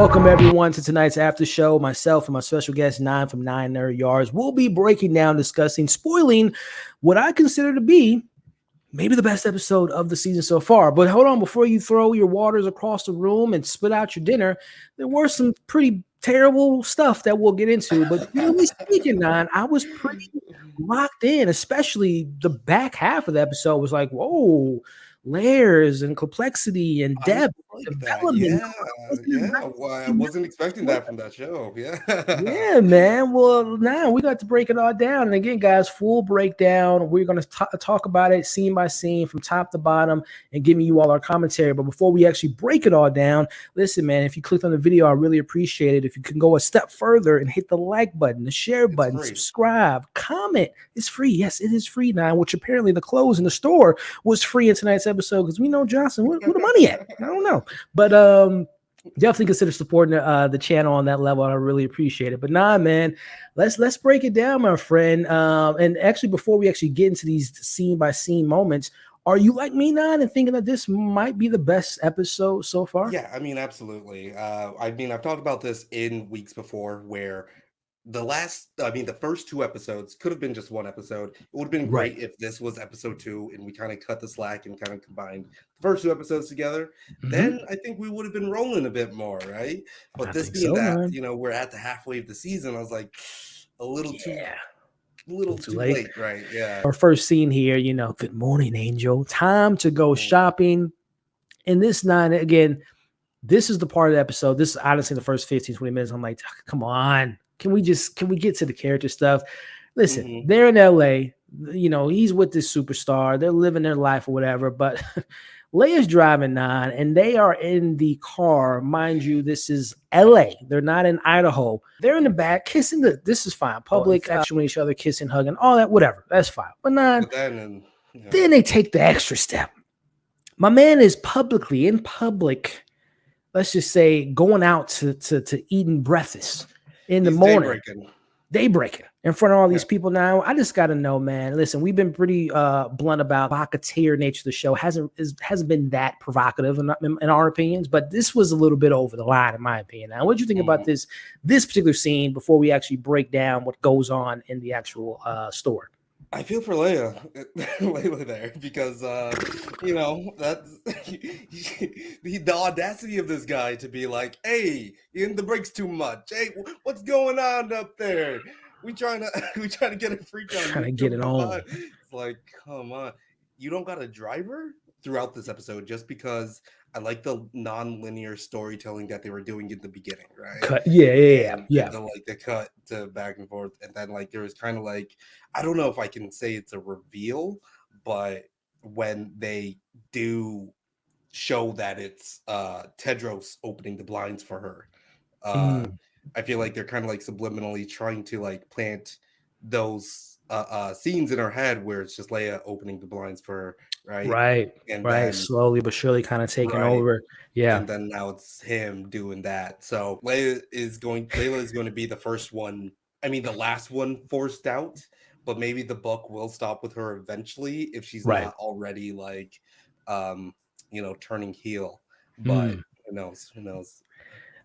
welcome everyone to tonight's after show. Myself and my special guest, Nine from Nine Nerd Yards, will be breaking down, discussing, spoiling what I consider to be maybe the best episode of the season so far. But hold on, before you throw your waters across the room and spit out your dinner, there were some pretty terrible stuff that we'll get into. But really speaking, Nine, I was pretty locked in, especially the back half of the episode was like, whoa, layers and complexity and I depth, like that. development. Well, I wasn't expecting that from that show. Yeah. Yeah, man. Well, now we got to break it all down. And again, guys, full breakdown. We're going to talk about it scene by scene from top to bottom and giving you all our commentary. But before we actually break it all down, listen, man, if you clicked on the video, I really appreciate it. If you can go a step further and hit the like button, the share button, free. Subscribe, comment. It's free. Yes, it is free now, which apparently the clothes in the store was free in tonight's episode because we know Johnson, where the money at? I don't know. But definitely consider supporting the channel on that level. I really appreciate it. But nah, man, let's break it down, my friend. And actually, before we actually get into these scene by scene moments, are you like me, Nine, and thinking that this might be the best episode so far? Yeah, I mean, absolutely. I've talked about this in weeks before where the first two episodes could have been just one episode. It would have been great if this was episode 2 and we kind of cut the slack and kind of combined the first two episodes together. Then I think we would have been rolling a bit more, right? But this being that, we're at the halfway of the season, I was like a little too late, right? Yeah. Our first scene here, good morning, Angel. Time to go shopping. And this Nine, again, this is the part of the episode. This is honestly the first 15, 20 minutes. I'm like, come on. Can we get to the character stuff? Listen, they're in LA. He's with this superstar. They're living their life or whatever. But Leia's driving Nine, and they are in the car. Mind you, this is LA. They're not in Idaho. They're in the back kissing. This is fine. Public action with each other, kissing, hugging, all that, whatever. That's fine. But Nine, then they take the extra step. My man is in public. Let's just say going out to eating breakfast in the morning. Daybreak in front of all these people now. I just got to know, man. Listen, we've been pretty blunt about provocateur nature of the show. Hasn't been that provocative in our opinions, but this was a little bit over the line in my opinion. Now, what do you think about this particular scene before we actually break down what goes on in the actual store? I feel for Layla there because that's the audacity of this guy to be like, "Hey, you're in the brakes too much. Hey, what's going on up there? We trying to get a freak on. Trying to get it on." It's like, come on, you don't got a driver throughout this episode just because I like the non-linear storytelling that they were doing in the beginning, right? Yeah. The cut to back and forth, and then there was kind of I don't know if I can say it's a reveal, but when they do show that it's Tedros opening the blinds for her, I feel like they're kind of subliminally trying to plant those scenes in her head where it's just Leia opening the blinds for her, right? Then, slowly but surely kind of taking over. Yeah. And then now it's him doing that. So Layla is going to be the first one. I mean, the last one forced out, but maybe the book will stop with her eventually if she's not already turning heel. But who knows?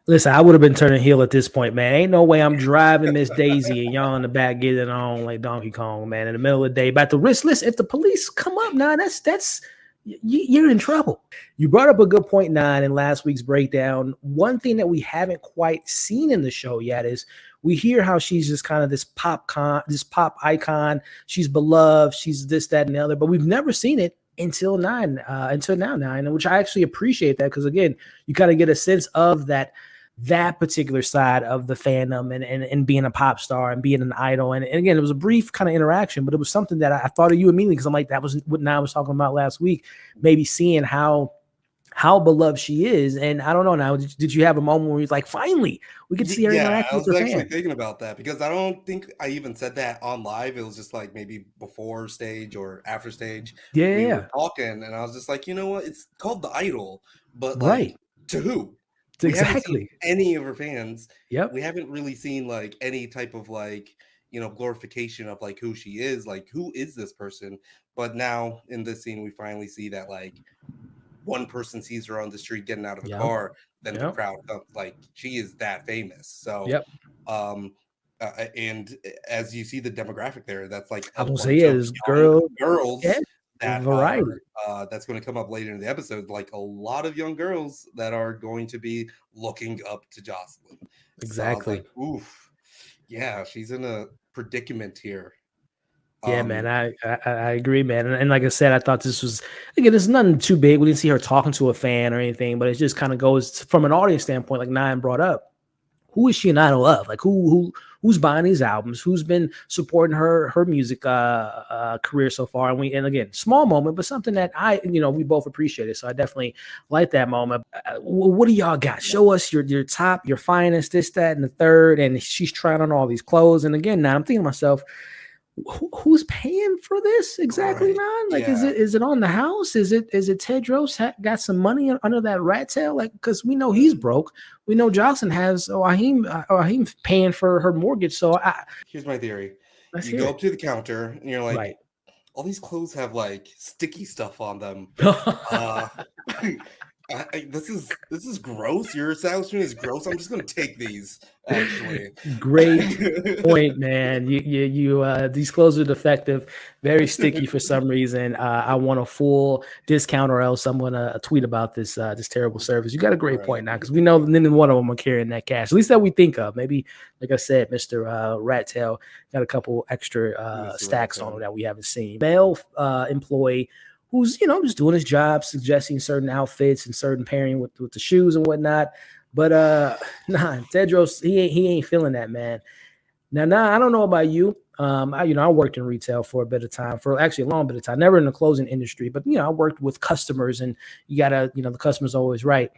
Listen, I would have been turning heel at this point, man. Ain't no way I'm driving Miss Daisy and y'all in the back getting on like Donkey Kong, man, in the middle of the day. About the risk. Listen, if the police come up, Nine, that's you're in trouble. You brought up a good point, Nine, in last week's breakdown. One thing that we haven't quite seen in the show yet is we hear how she's just kind of this pop icon. She's beloved. She's this, that, and the other, but we've never seen it until now, Nine, which I actually appreciate that because again, you kind of get a sense of that particular side of the fandom and being a pop star and being an idol. And again, it was a brief kind of interaction, but it was something that I thought of you immediately because I'm like, that was what Nine was talking about last week, maybe seeing how beloved she is. And I don't know now, did you have a moment where you're like, finally, we could see her interact with her fans? I was actually thinking about that because I don't think I even said that on live. It was just maybe before stage or after stage. Yeah. We were talking and I was just like, you know what? It's called The Idol, but to who? Exactly. We haven't seen any of her fans. Yep. We haven't really seen any type of glorification of who she is, who is this person. But now in this scene, we finally see that one person sees her on the street getting out of a Yep. car, then the Yep. crowd comes. Like, she is that famous. So, Yep. and as you see the demographic there, that's like I a will say, bunch yeah, of this young girl, yeah, girls that variety. are that's going to come up later in the episode. Like a lot of young girls that are going to be looking up to Jocelyn. So I was Exactly. like, oof, yeah, she's in a predicament here. Yeah, man, I agree, man. And like I said, I thought this was, again, it's nothing too big. We didn't see her talking to a fan or anything, but it just kind of goes from an audience standpoint, like Nine brought up. Who is she an idol of? Like who's buying these albums? Who's been supporting her music career so far? And again, small moment, but something that we both appreciated. So I definitely like that moment. What do y'all got? Show us your top, your finest, this, that, and the third. And she's trying on all these clothes. And again, now I'm thinking to myself, who's paying for this exactly, Right. man? Like, Yeah. is it on the house? Is it Tedros got some money under that rat tail? Like, because we know he's broke. We know Jocelyn has Raheem paying for her mortgage. So Here's my theory. let's You hear go it. up to the counter and you're like, Right. all these clothes have like sticky stuff on them. Uh, this is gross. Your establishment is gross. I'm just gonna take these. Actually, Great point, man. You these clothes are defective, very sticky for some reason. I want a full discount, or else I'm gonna tweet about this terrible service. You got a great point now, because we know none one of them are carrying that cash, at least that we think of. Maybe, like I said, Mr. Rat Tail got a couple extra stacks on him that we haven't seen. Male employee who's just doing his job, suggesting certain outfits and certain pairing with the shoes and whatnot. But nah, Tedros, he ain't feeling that, man. Now, I don't know about you. I worked in retail for a bit of time, for actually a long bit of time, never in the clothing industry, but I worked with customers, and you gotta, the customer's always right.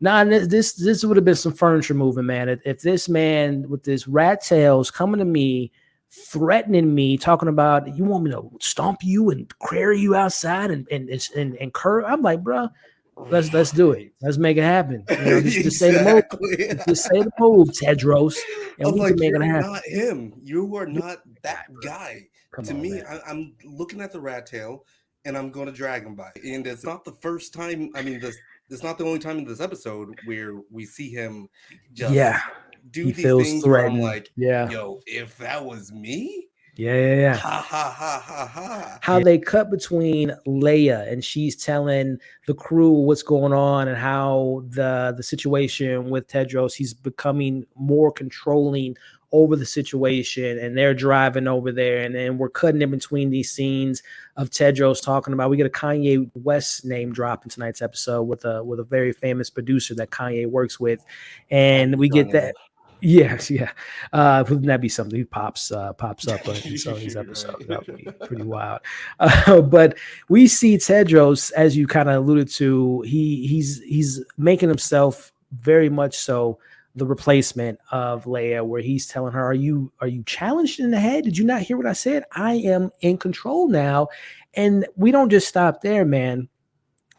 Nah, this would have been some furniture moving, man. If this man with this rat tails coming to me, threatening me, talking about, you want me to stomp you and query you outside and curve, I'm like, bro, let's do it. Let's make it happen. Just say the move. exactly. Just say the move, Tedros, I and was we can like, make it you're happen. not him. You are You're not that that guy, bro. guy. Come To on, me, man. I'm looking at the rat tail and I'm going to drag him by. And it's not the first time. I mean, it's not the only time in this episode where we see him Yeah, just do he these feels things where I'm threatened. like, Yeah, yo, if that was me, yeah. ha ha ha ha ha. How they cut between Leia, and she's telling the crew what's going on, and how the situation with Tedros, he's becoming more controlling over the situation, and they're driving over there, and then we're cutting in between these scenes of Tedros talking about, we get a Kanye West name drop in tonight's episode with a very famous producer that Kanye works with, and we get that. Yes, yeah. Wouldn't that be something? He pops up in some of these episodes. That would be pretty wild. But we see Tedros, as you kind of alluded to, he's making himself very much so the replacement of Leia, where he's telling her, "Are you challenged in the head? Did you not hear what I said? I am in control now." And we don't just stop there, man.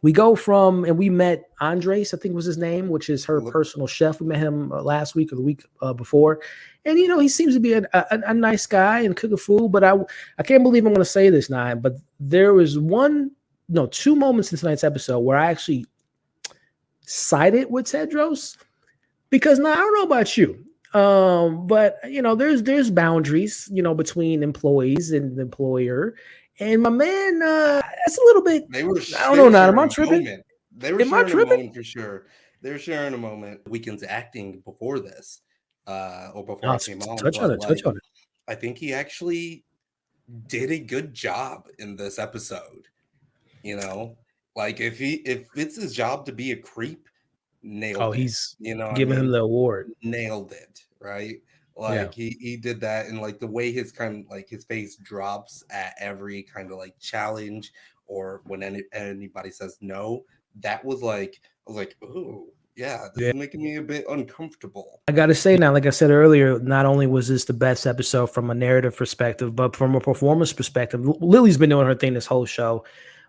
We go from, and we met Andres, I think was his name, which is her personal chef. We met him last week or the week before. And, he seems to be a nice guy and cook a food. But I can't believe I'm going to say this, Nine, but there was two moments in tonight's episode where I actually sided with Tedros. Because now I don't know about you. But there's boundaries, between employees and the employer. And my man, that's a little bit. They were. I don't know. Now, am I A tripping? moment. They were Am I sharing a tripping? moment for sure. They were sharing a moment. Weeknd's acting before this, or before Oh, I came on, touch on but it. Touch like, on it. I think he actually did a good job in this episode. Like if it's his job to be a creep, Oh, nailed it. he's You know what I giving him mean? the award. Nailed it, right? Yeah. Like he did that, and like the way his kind of like his face drops at every kind of like challenge, or when anybody says no, that was like, I was like, oh yeah, this is making me a bit uncomfortable. I got to say now, like I said earlier, not only was this the best episode from a narrative perspective, but from a performance perspective, Lily's been doing her thing this whole show.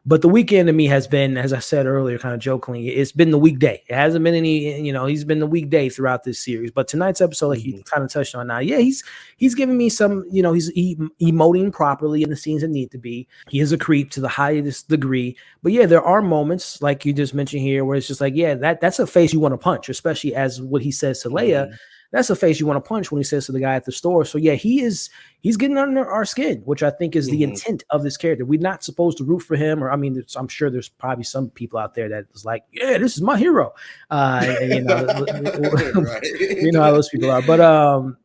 But the weekend to me has been, as I said earlier, kind of jokingly, it's been the weekday. It hasn't been any, he's been the weekday throughout this series. But tonight's episode, like you kind of touched on now, yeah, he's giving me some, he's emoting properly in the scenes that need to be. He is a creep to the highest degree. But yeah, there are moments like you just mentioned here where it's just like, yeah, that's a face you want to punch, especially as what he says to Leia. That's a face you want to punch when he says to the guy at the store. So yeah, he's getting under our skin, which I think is the intent of this character. We're not supposed to root for him, or I mean, I'm sure there's probably some people out there that is like, yeah, this is my hero. And, you know how those people are. But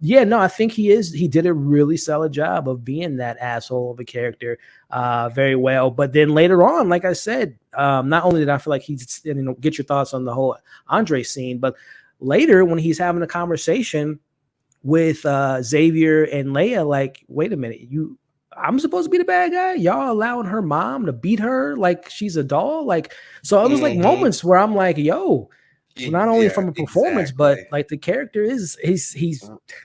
yeah, no, I think he did a really solid job of being that asshole of a character very well. But then later on, like I said, not only did I feel like he's, get your thoughts on the whole Andre scene, but later when he's having a conversation with Xavier and Leia, like, wait a minute, I'm supposed to be the bad guy? Y'all allowing her mom to beat her like she's a doll? Like, so it was like moments where I'm like, yo, not only from a performance, but like the character he's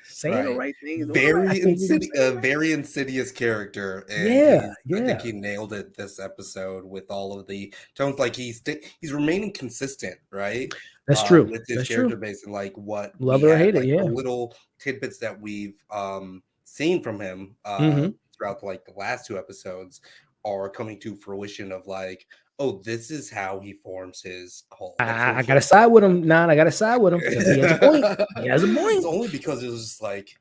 saying the right thing. Very insidious character. And I think he nailed it this episode with all of the tones. Like he's remaining consistent, right? That's true. With his character base and like what love it or hate it, the little tidbits that we've seen from him throughout like the last two episodes are coming to fruition of like, oh, this is how he forms his cult. I gotta side with him. I gotta side with him. He has a point. He has a point. It's only because it was just like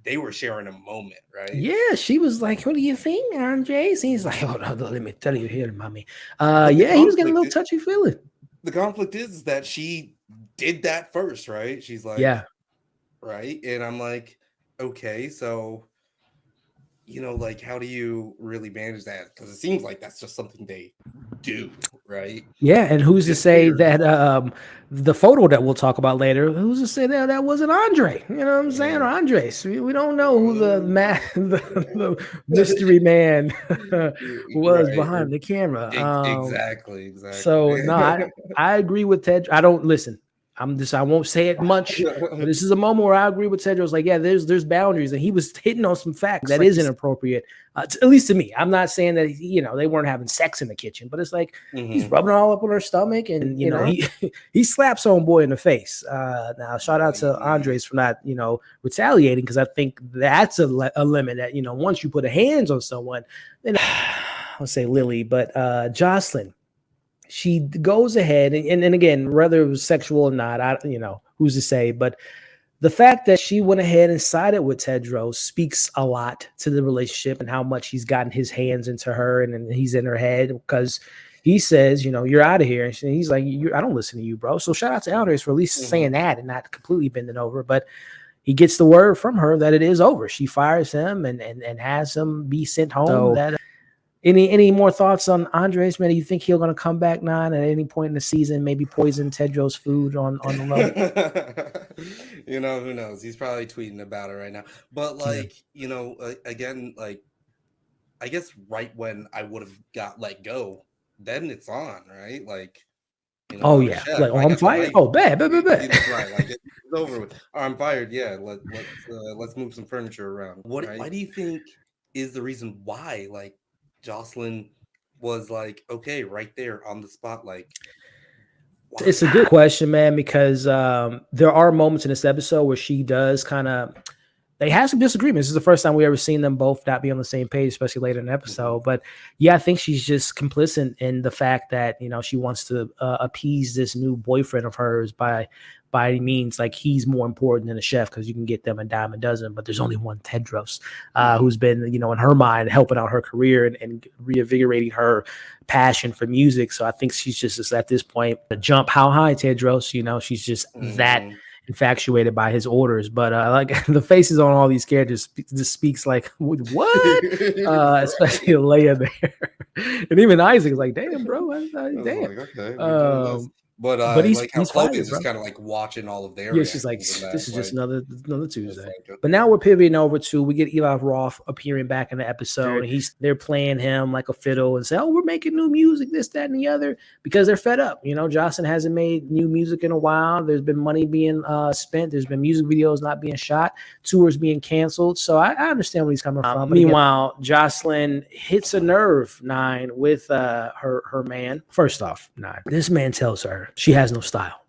they were sharing a moment, right? Yeah, she was like, "What do you think, Andres?" He's like, "Oh, no, let me tell you here, mommy." Yeah, he was getting a little touchy feeling. The conflict is that she did that first, right? She's like, yeah, right, and I'm like, okay, so like, how do you really manage that? Because it seems like that's just something they do, right? Yeah, and who's to say that the photo that we'll talk about later, who's to say that wasn't Andre? You know what I'm saying? Or Andres. We don't know who the mystery man was behind the camera. Exactly. So no, I agree with Ted. I won't say it much. But this is a moment where I agree with Tedros. Like, yeah, there's boundaries, and he was hitting on some facts that is inappropriate, at least to me. I'm not saying that they weren't having sex in the kitchen, but it's like he's rubbing it all up on her stomach, and he slaps homeboy in the face. Now, shout out to Andres for not retaliating, because I think that's a limit that once you put a hands on someone, then I'll say Lily, but Jocelyn. She goes ahead and again, whether it was sexual or not, who's to say, but the fact that she went ahead and sided with Tedros speaks a lot to the relationship and how much he's gotten his hands into her and he's in her head, because he says, you're out of here. And he's like, I don't listen to you, bro. So shout out to Andres for at least saying that and not completely bending over, but he gets the word from her that it is over. She fires him and has him be sent home. So, Any more thoughts on Andres, man? Do you think he's going to come back now at any point in the season, maybe poison Tedros' food on the low? Who knows? He's probably tweeting about it right now. But again, like, I guess right when I would have got let go, then it's on, right? Like, chef, like, I'm fired. Bad. Right, like it's over with. I'm fired. Yeah, let's move some furniture around. Why do you think is the reason why, like, Jocelyn was like, okay, right there on the spot? Like, wow. It's a good question, man, because there are moments in this episode where she does they have some disagreements. This is the first time we ever seen them both not be on the same page, especially later in the episode. But yeah, I think she's just complicit in the fact that, she wants to appease this new boyfriend of hers by any means. Like, he's more important than a chef, because you can get them a dime a dozen, but there's only one Tedros who's been, in her mind, helping out her career and reinvigorating her passion for music. So I think she's just at this point, jump how high, Tedros, she's just that infatuated by his orders. But like the faces on all these characters just speaks like, what? Especially Leia there. And even Isaac is like, damn, bro. Damn. Like, okay, But But I like how he's Chloe fired, is bro. just kind of like watching all of their Yeah, she's like, reactions and this that. is just Like, another it's Tuesday. like, But now we're pivoting over to we get Eli Roth appearing back in the episode, and they're playing him like a fiddle and say, "Oh, we're making new music, this, that, and the other," because they're fed up. You know, Jocelyn hasn't made new music in a while. There's been money being spent. There's been music videos not being shot, tours being canceled. So I understand where he's coming from. Meanwhile, Jocelyn hits a nerve, Nine, with her man. First off, Nine, this man tells her she has no style.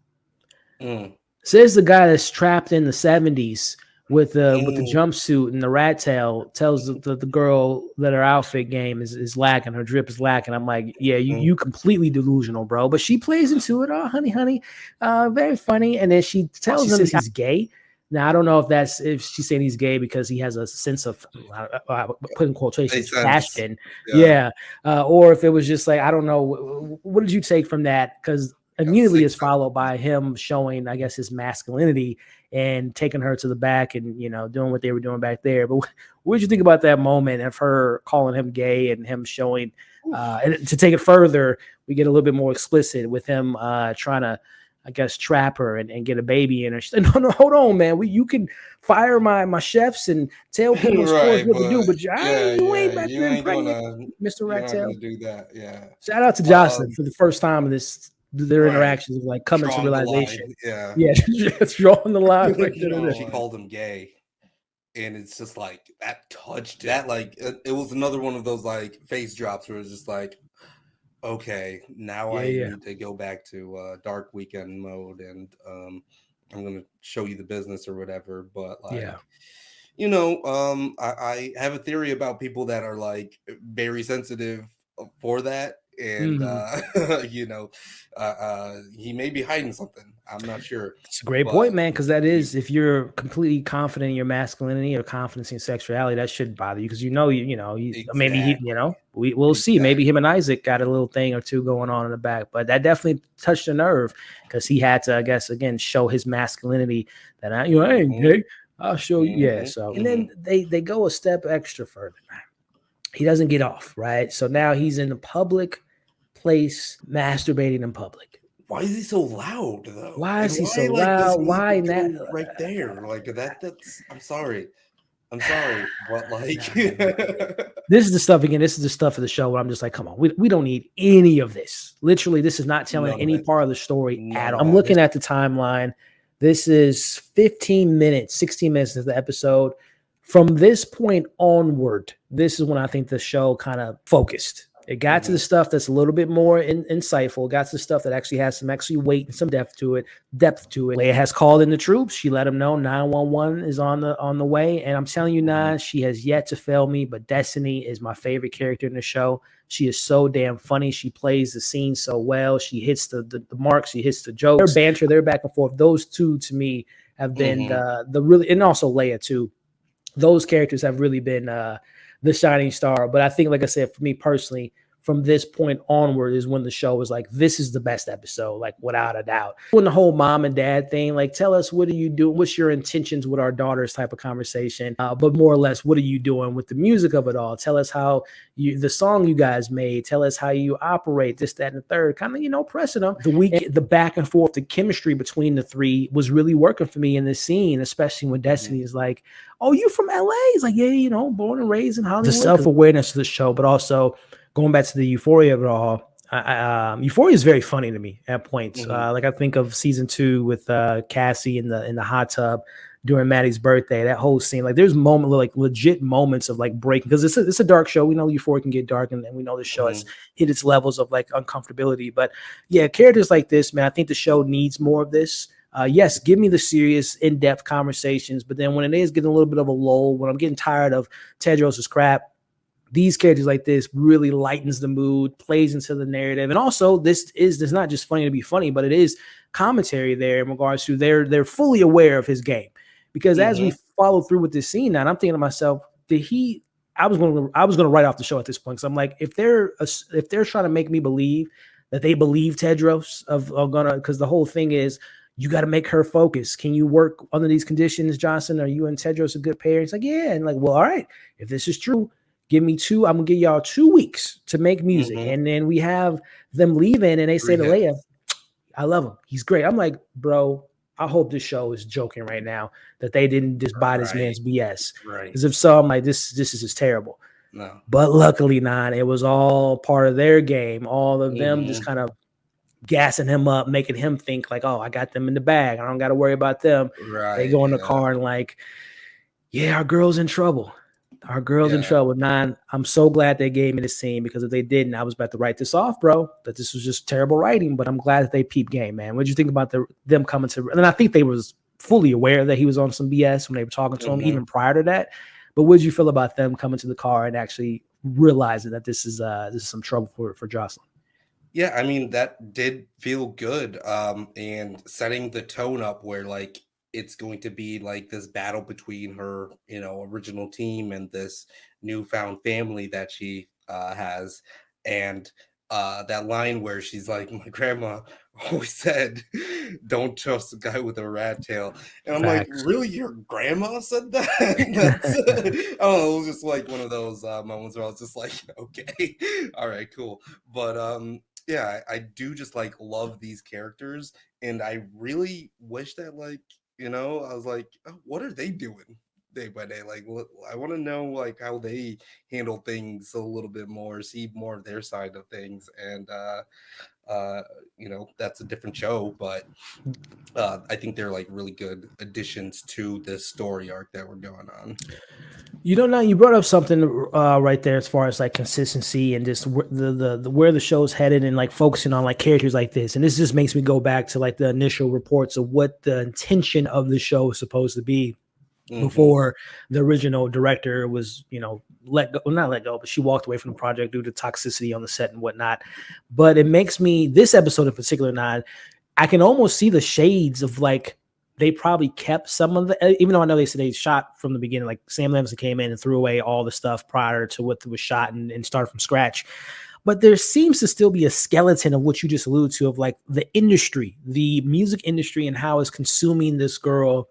Says the guy that's trapped in the 70s with the jumpsuit and the rat tail, tells the girl that her outfit game is lacking, her drip is lacking. I'm like, yeah, you completely delusional, bro. But she plays into it. Oh, honey, very funny. And then she tells him he's gay. Now I don't know if she's saying he's gay because he has a sense of put in quotations passion, or if it was just like, I don't know. What did you take from that? Because immediately is followed by him showing, I guess, his masculinity and taking her to the back and, you know, doing what they were doing back there. But what did you think about that moment of her calling him gay and him showing, and to take it further, we get a little bit more explicit with him trying to, I guess, trap her and get a baby in her. She said, no, hold on, man. You can fire my chefs and tell people in stores what to do, but you ain't back there pregnant, Mr. Rattail. You're not gonna do that. Yeah. Shout out to Jocelyn for the first time in their interactions of like coming to realization. It's drawing the line. She called him gay, and it's just like that touched that. Like it was another one of those like face drops where it's just like, okay, now I need to go back to dark weekend mode, and I'm gonna show you the business or whatever. But like, you know, I have a theory about people that are like very sensitive for that. And you know, he may be hiding something. I'm not sure. It's a great point, man, because that is, if you're completely confident in your masculinity or confidence in sexuality, that shouldn't bother you because you know, maybe he, you know, we'll see. Maybe him and Isaac got a little thing or two going on in the back, but that definitely touched a nerve because he had to, I guess, again, show his masculinity that I ain't gay. I'll show you. Yeah. So, and then they go a step extra further. He doesn't get off, right? So now he's in a public place masturbating in public. Why is he so loud though? Why is he so loud? Why that right there? Like that's I'm sorry, but like this is the stuff again. This is the stuff of the show where I'm just like, come on, we don't need any of this. Literally, this is not telling any part of the story at all. I'm looking at the timeline. This is 15 minutes, 16 minutes of the episode. From this point onward, this is when I think the show kind of focused. It got to the stuff that's a little bit more insightful. It got to the stuff that actually has some weight and some depth to it. Leia has called in the troops. She let them know 911 is on the way. And I'm telling you, Nine, she has yet to fail me. But Destiny is my favorite character in the show. She is so damn funny. She plays the scene so well. She hits the marks. She hits the jokes. Their banter, their back and forth. Those two to me have been the really, and also Leia too. Those characters have really been the shining star. But I think, like I said, for me personally, from this point onward is when the show was like, this is the best episode, like without a doubt. When the whole mom and dad thing, like, tell us, what are you doing? What's your intentions with our daughters type of conversation? But more or less, what are you doing with the music of it all? Tell us how the song you guys made. Tell us how you operate, this, that, and the third. Kind of, pressing them. The back and forth, the chemistry between the three was really working for me in this scene, especially when Destiny is like, oh, you from LA? It's like, yeah, born and raised in Hollywood. The self-awareness of the show, but also going back to the euphoria of it all, euphoria is very funny to me at points. Like I think of season 2 with Cassie in the hot tub during Maddie's birthday. That whole scene, like there's legit moments of like breaking, because it's a dark show. We know euphoria can get dark, and we know the show has hit its levels of like uncomfortability. But yeah, characters like this, man, I think the show needs more of this. Yes, give me the serious, in-depth conversations, but then when it is getting a little bit of a lull, when I'm getting tired of Tedros's crap, these characters like this really lightens the mood, plays into the narrative. And also, this is not just funny to be funny, but it is commentary there in regards to they're fully aware of his game. Because as we follow through with this scene now, and I'm thinking to myself, I was going to write off the show at this point. So I'm like, if they're trying to make me believe that they believe Tedros because the whole thing is, you got to make her focus. Can you work under these conditions, Johnson? Are you and Tedros a good pair? It's like, yeah. And like, well, all right, if this is true, give me I'm gonna give y'all 2 weeks to make music. And then we have them leaving, and they say to Leia, I love him. He's great. I'm like, bro, I hope this show is joking right now that they didn't just buy this man's BS. Because if so, I'm like, this is just terrible. No. But luckily not. It was all part of their game. All of them just kind of gassing him up, making him think like, oh, I got them in the bag. I don't got to worry about them. They go in the car and like, yeah, our girl's in trouble. Our girl's in trouble. 9. I'm so glad they gave me this scene, because if they didn't, I was about to write this off, bro. That this was just terrible writing. But I'm glad that they peeped game, man. What did you think about them coming to? And I think they was fully aware that he was on some BS when they were talking to him, even prior to that. But what did you feel about them coming to the car and actually realizing that this is some trouble for Jocelyn? Yeah, I mean, that did feel good. And setting the tone up where like it's going to be like this battle between her, original team and this newfound family that she has. And that line where she's like, my grandma always said, don't trust a guy with a rat tail. And I'm like, really? Your grandma said that? That's, I don't know, it was just like one of those moments where I was just like, okay, all right, cool. But yeah, I do just like love these characters, and I really wish that like, I was like, oh, what are they doing day by day? Like, I want to know like how they handle things a little bit more, see more of their side of things, and that's a different show, but I think they're like really good additions to this story arc that we're going on. Now you brought up something right there as far as like consistency and just the where the show's headed, and like focusing on like characters like this. And this just makes me go back to like the initial reports of what the intention of the show is supposed to be before the original director was, not let go, but she walked away from the project due to toxicity on the set and whatnot. But it makes me, this episode in particular, I can almost see the shades of like, they probably kept some of the, even though I know they said they shot from the beginning, like Sam Levinson came in and threw away all the stuff prior to what was shot and started from scratch. But there seems to still be a skeleton of what you just alluded to, of like the industry, the music industry, and how it's consuming this girl,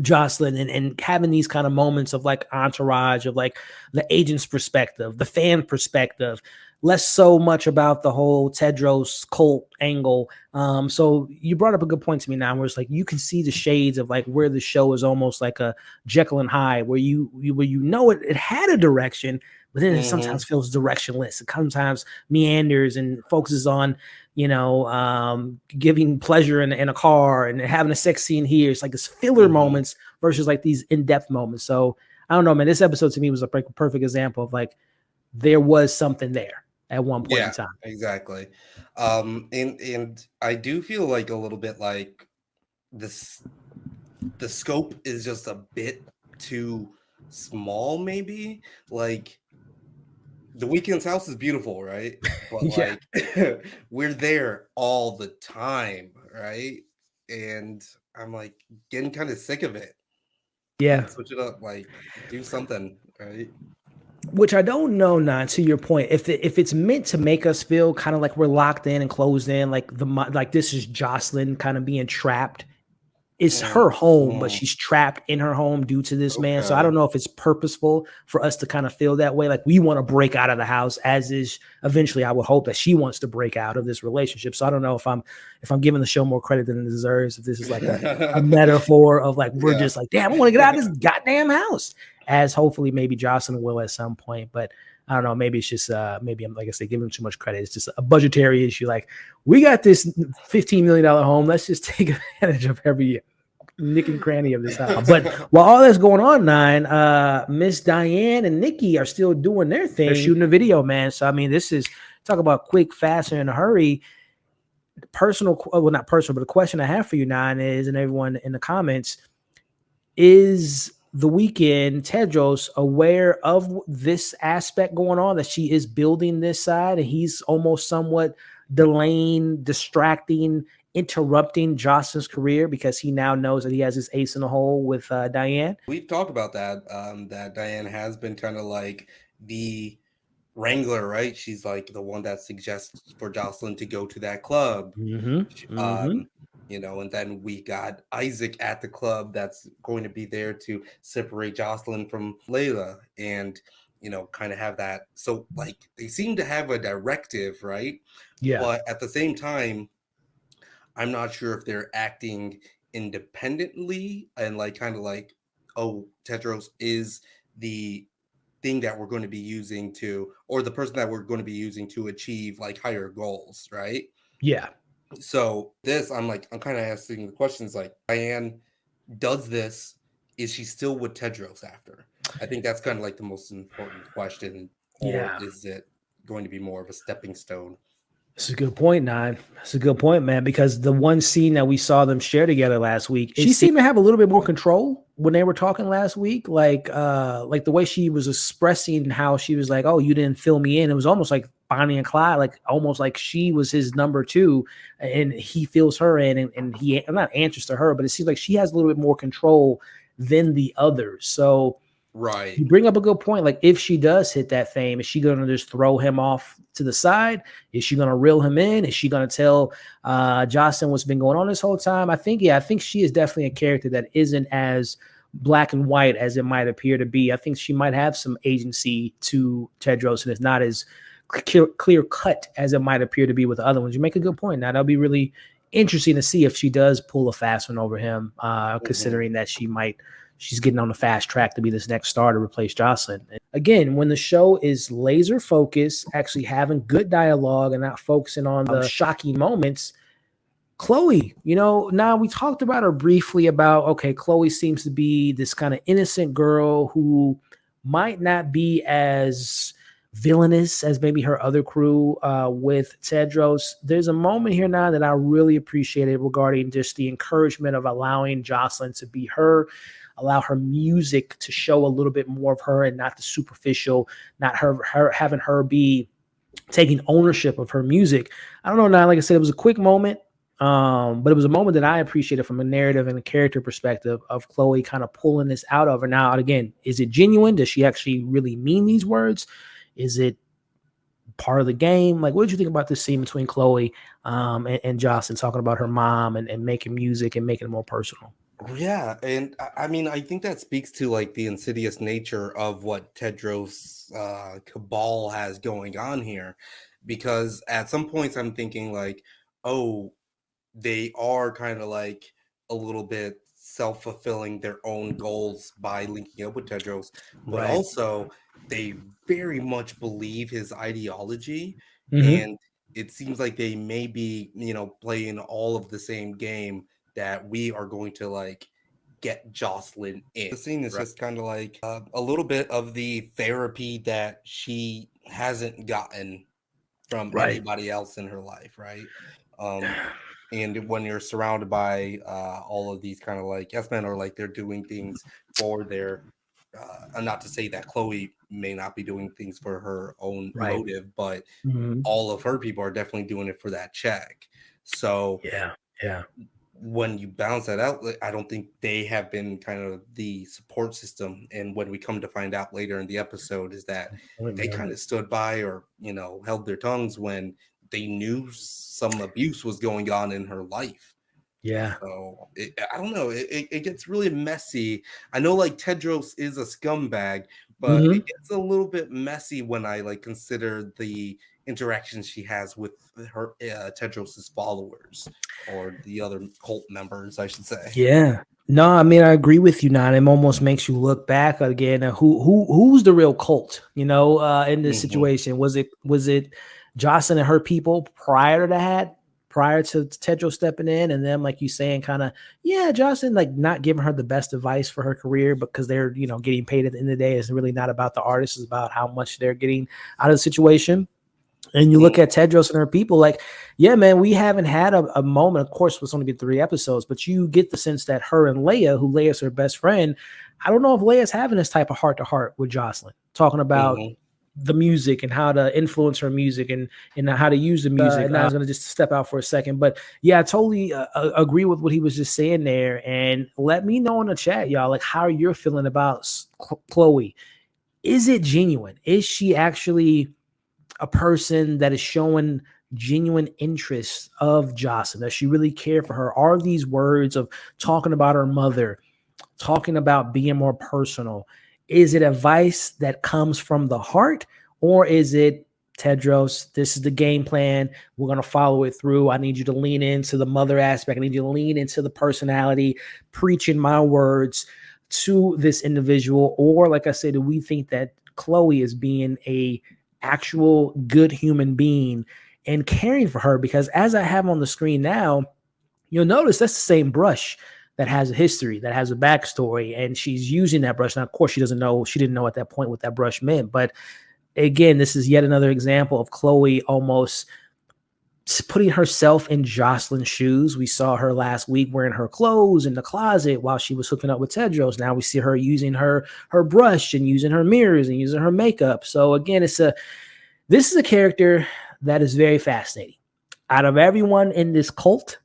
Jocelyn, and having these kind of moments of like entourage, of like the agent's perspective, the fan perspective, less so much about the whole Tedros cult angle. So you brought up a good point to me now, where it's like you can see the shades of like where the show is almost like a Jekyll and Hyde, where it had a direction, but then it sometimes feels directionless. It sometimes meanders and focuses on giving pleasure in a car and having a sex scene here. It's like this filler moments versus like these in-depth moments. So I don't know, man. This episode to me was a perfect example of like there was something there at one point in time. Exactly. And I do feel like a little bit like the scope is just a bit too small, maybe. Like the Weeknd's house is beautiful, right? But like we're there all the time, right? And I'm like getting kind of sick of it. Yeah. Like, switch it up, like do something, right? Which I don't know, now to your point, if it's meant to make us feel kind of like we're locked in and closed in, like this is Jocelyn kind of being trapped. It's her home, but she's trapped in her home due to this man. So I don't know if it's purposeful for us to kind of feel that way. Like we want to break out of the house, as is eventually I would hope that she wants to break out of this relationship. So I don't know if I'm giving the show more credit than it deserves, if this is like a metaphor of like, we're just like, damn, I want to get out of this goddamn house, as hopefully maybe Jocelyn will at some point. But I don't know. Maybe it's just maybe I'm, like I said, giving him too much credit. It's just a budgetary issue. Like, we got this $15 million home. Let's just take advantage of every nick and cranny of this house. But while all that's going on, Miss Diane and Nikki are still doing their thing. They're shooting a video, man. So I mean, this is, talk about quick, fast, and in a hurry. Not personal, but the question I have for you, Nine, is, and everyone in the comments, is the Weeknd, Tedros, aware of this aspect going on, that she is building this side and he's almost somewhat delaying, distracting, interrupting Jocelyn's career because he now knows that he has his ace in the hole with Diane? We've talked about that, that Diane has been kind of like the wrangler, right? She's like the one that suggests for Jocelyn to go to that club. And then we got Isaac at the club that's going to be there to separate Jocelyn from Layla and, kind of have that. So like they seem to have a directive, right? Yeah. But at the same time, I'm not sure if they're acting independently and like kind of like, oh, Tedros is the thing that we're going to be using to, or the person that we're going to be using to achieve like higher goals, right? Yeah. So this, I'm kind of asking the questions like, Diane does this, is she still with Tedros after? I think that's kind of like the most important question, or Yeah. is it going to be more of a stepping stone? That's a good point, Nine. That's a good point, man, because the one scene that we saw them share together last week, she seemed to have a little bit more control when they were talking last week. Like the way she was expressing how she was like, oh, you didn't fill me in. It was almost like Bonnie and Clyde, like almost like she was his number two and he fills her in and he not answers to her, but it seems like she has a little bit more control than the others. So Right. you bring up a good point. Like, if she does hit that fame, is she going to just throw him off to the side? Is she going to reel him in? Is she going to tell Jocelyn what's been going on this whole time? I think she is definitely a character that isn't as black and white as it might appear to be. I think she might have some agency to Tedros, and it's not as clear cut as it might appear to be with the other ones. You make a good point. Now, that'll be really interesting to see if she does pull a fast one over him, considering that she's getting on the fast track to be this next star to replace Jocelyn. Again, when the show is laser focused, actually having good dialogue and not focusing on the shocking moments, Chloe, now we talked about her briefly about, okay, Chloe seems to be this kind of innocent girl who might not be as villainous as maybe her other crew with Tedros. There's a moment here now that I really appreciated regarding just the encouragement of allowing Jocelyn to be her, allow her music to show a little bit more of her and not the superficial, not her having her be taking ownership of her music. I don't know now, like I said, it was a quick moment. But it was a moment that I appreciated from a narrative and a character perspective of Chloe kind of pulling this out of her. Now, again, is it genuine? Does she actually really mean these words? Is it part of the game? Like, what did you think about this scene between Chloe and Jocelyn talking about her mom and making music and making it more personal? Yeah, and I mean, I think that speaks to like the insidious nature of what Tedros cabal has going on here, because at some points I'm thinking like, oh, they are kind of like a little bit self-fulfilling their own goals by linking up with Tedros, but Right. also they very much believe his ideology, Mm-hmm. and it seems like they may be, playing all of the same game that we are going to like get Jocelyn in. The scene is just kind of like a little bit of the therapy that she hasn't gotten from Right. anybody else in her life, right? And when you're surrounded by all of these kind of like yes men, or like they're doing things for their and not to say that Chloe may not be doing things for her own Right. motive, but Mm-hmm. all of her people are definitely doing it for that check. So Yeah. when you balance that out, I don't think they have been kind of the support system. And when we come to find out later in the episode is that they kind of stood by or, held their tongues when they knew some abuse was going on in her life. Yeah. So I don't know. It gets really messy. I know like Tedros is a scumbag, but Mm-hmm. it gets a little bit messy when I like consider the interactions she has with her Tedros's followers or the other cult members, I should say. Yeah. No, I mean, I agree with you now. It almost makes you look back again at who's the real cult, in this situation. Was it Jocelyn and her people prior to Tedros stepping in, and then like you saying, kind of, yeah, Jocelyn like not giving her the best advice for her career because they're getting paid at the end of the day. It's really not about the artist, it's about how much they're getting out of the situation. And you look at Tedros and her people, like, yeah, man, we haven't had a moment. Of course, it's only been 3 episodes, but you get the sense that her and Leia, who Leia's her best friend, I don't know if Leia's having this type of heart to heart with Jocelyn, talking about the music and how to influence her music and how to use the music. And I was going to just step out for a second, but yeah, I totally agree with what he was just saying there. And let me know in the chat, y'all, like how you're feeling about Chloe. Is it genuine? Is she actually a person that is showing genuine interest of Jocelyn? Does she really care for her? Are these words of talking about her mother, talking about being more personal, is it advice that comes from the heart, or is it Tedros, this is the game plan. We're going to follow it through. I need you to lean into the mother aspect. I need you to lean into the personality, preaching my words to this individual. Or, like I said, do we think that Chloe is being a actual good human being and caring for her? Because as I have on the screen now, you'll notice that's the same brush that has a history, that has a backstory, and she's using that brush. Now, of course, she didn't know at that point what that brush meant, but again, this is yet another example of Chloe almost putting herself in Jocelyn's shoes. We saw her last week wearing her clothes in the closet while she was hooking up with Tedros. Now we see her using her brush and using her mirrors and using her makeup. So again, this is a character that is very fascinating. Out of everyone in this cult,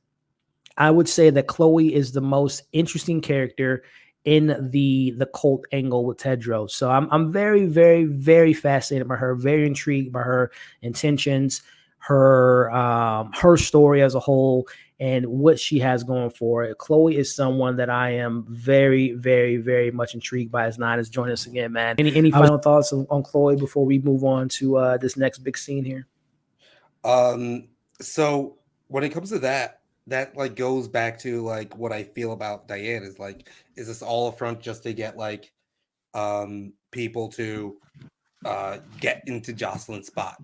I would say that Chloe is the most interesting character in the cult angle with Tedros. So I'm very, very, very fascinated by her, very intrigued by her intentions, her story as a whole, and what she has going for it. Chloe is someone that I am very, very, very much intrigued by. As Nine has joined us again, man. Any final thoughts on Chloe before we move on to this next big scene here? So when it comes to that like goes back to like what I feel about Diane is like, is this all a front just to get like people to get into Jocelyn's spot,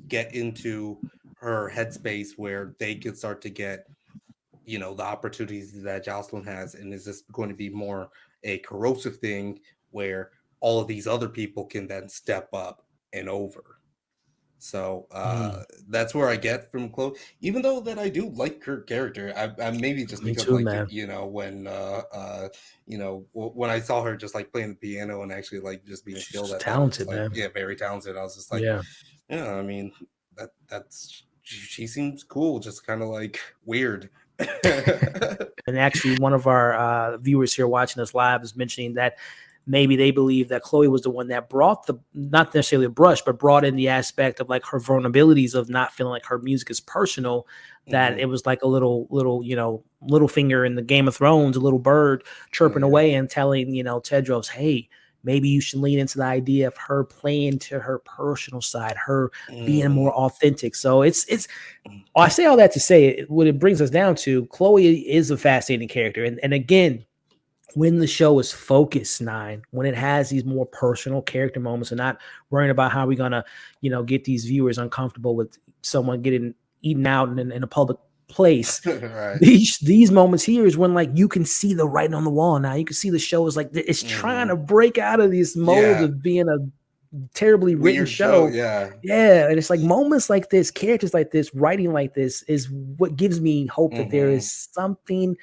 get into her headspace where they could start to get, you know, the opportunities that Jocelyn has? And is this going to be more a corrosive thing where all of these other people can then step up and over? So that's where I get from Chloe, even though that I do like her character. I maybe just Me because too, like man. you know when you know when I saw her just like playing the piano and actually like just being skilled at that, I was Talented, just like, man. yeah, very talented. I was just like, Yeah. I mean that's she seems cool, just kind of like weird. And actually, one of our viewers here watching us live is mentioning that maybe they believe that Chloe was the one that brought not necessarily a brush, but brought in the aspect of like her vulnerabilities of not feeling like her music is personal, that it was like a little, little finger in the Game of Thrones, a little bird chirping away and telling, Tedros, hey, maybe you should lean into the idea of her playing to her personal side, her being more authentic. So I say all that to say what it brings us down to. Chloe is a fascinating character. And again, when the show is focused, Nine, when it has these more personal character moments and not worrying about how we're going to, get these viewers uncomfortable with someone getting eaten out in a public place. Right. These moments here is when like you can see the writing on the wall. Now you can see the show is like it's trying to break out of this mold of being a terribly written show. Yeah. And it's like moments like this, characters like this, writing like this is what gives me hope that there is something.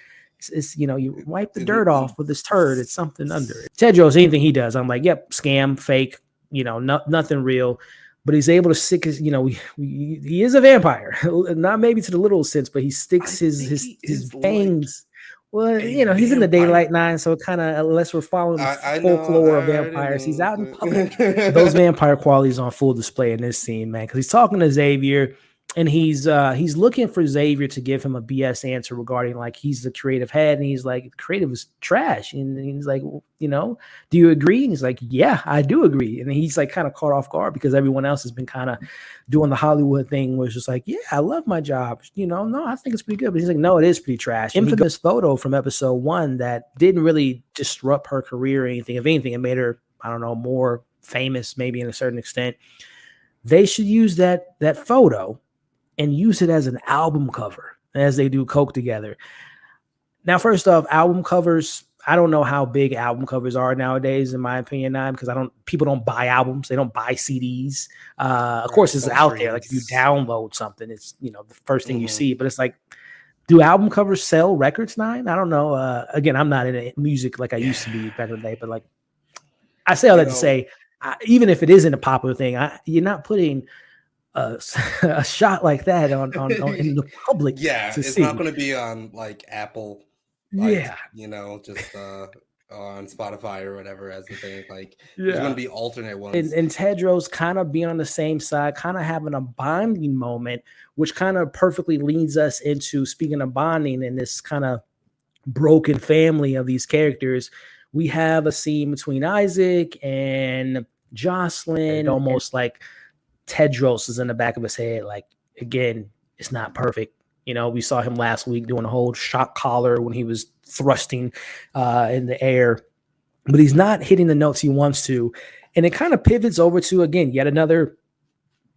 It's you wipe the dirt off with this turd. It's something under it. Tedros, anything he does, I'm like, yep, scam, fake, nothing real. But he's able to stick his, he is a vampire, not maybe to the literal sense, but he sticks his fangs. Well, he's in the daylight, Nine, so kind of, unless we're following the folklore of vampires, he's out in public. Those vampire qualities on full display in this scene, man, because he's talking to Xavier, and he's looking for Xavier to give him a BS answer regarding like he's the creative head, and he's like, creative is trash, and he's like, do you agree? And he's like, yeah, I do agree. And he's like kind of caught off guard because everyone else has been kind of doing the Hollywood thing where it's just like, yeah, I love my job, no, I think it's pretty good. But he's like, no, it is pretty trash. Infamous photo from episode 1 that didn't really disrupt her career or anything. If anything, it made her, I don't know, more famous maybe in a certain extent. They should use that photo and use it as an album cover as they do Coke together. Now, first off, album covers, I don't know how big album covers are nowadays, in my opinion, now, because people don't buy albums. They don't buy CDs. Of course, it's out there. Like if you download something, it's, the first thing you see, but it's like, do album covers sell records, Nine? I don't know. Again, I'm not in music like I used to be back in the day, but like, I say all that to say, even if it isn't a popular thing, you're not putting a shot like that on in the public. Yeah, it's see. not going to be on like Apple. Like, just on Spotify or whatever as the thing. Like, there's going to be alternate ones. And Tedros kind of being on the same side, kind of having a bonding moment, which kind of perfectly leads us into, speaking of bonding and this kind of broken family of these characters. We have a scene between Isaac and Jocelyn, almost like Tedros is in the back of his head. Like, again, it's not perfect. You know, we saw him last week doing a whole shock collar when he was thrusting in the air, but he's not hitting the notes he wants to. And it kind of pivots over to, again, yet another,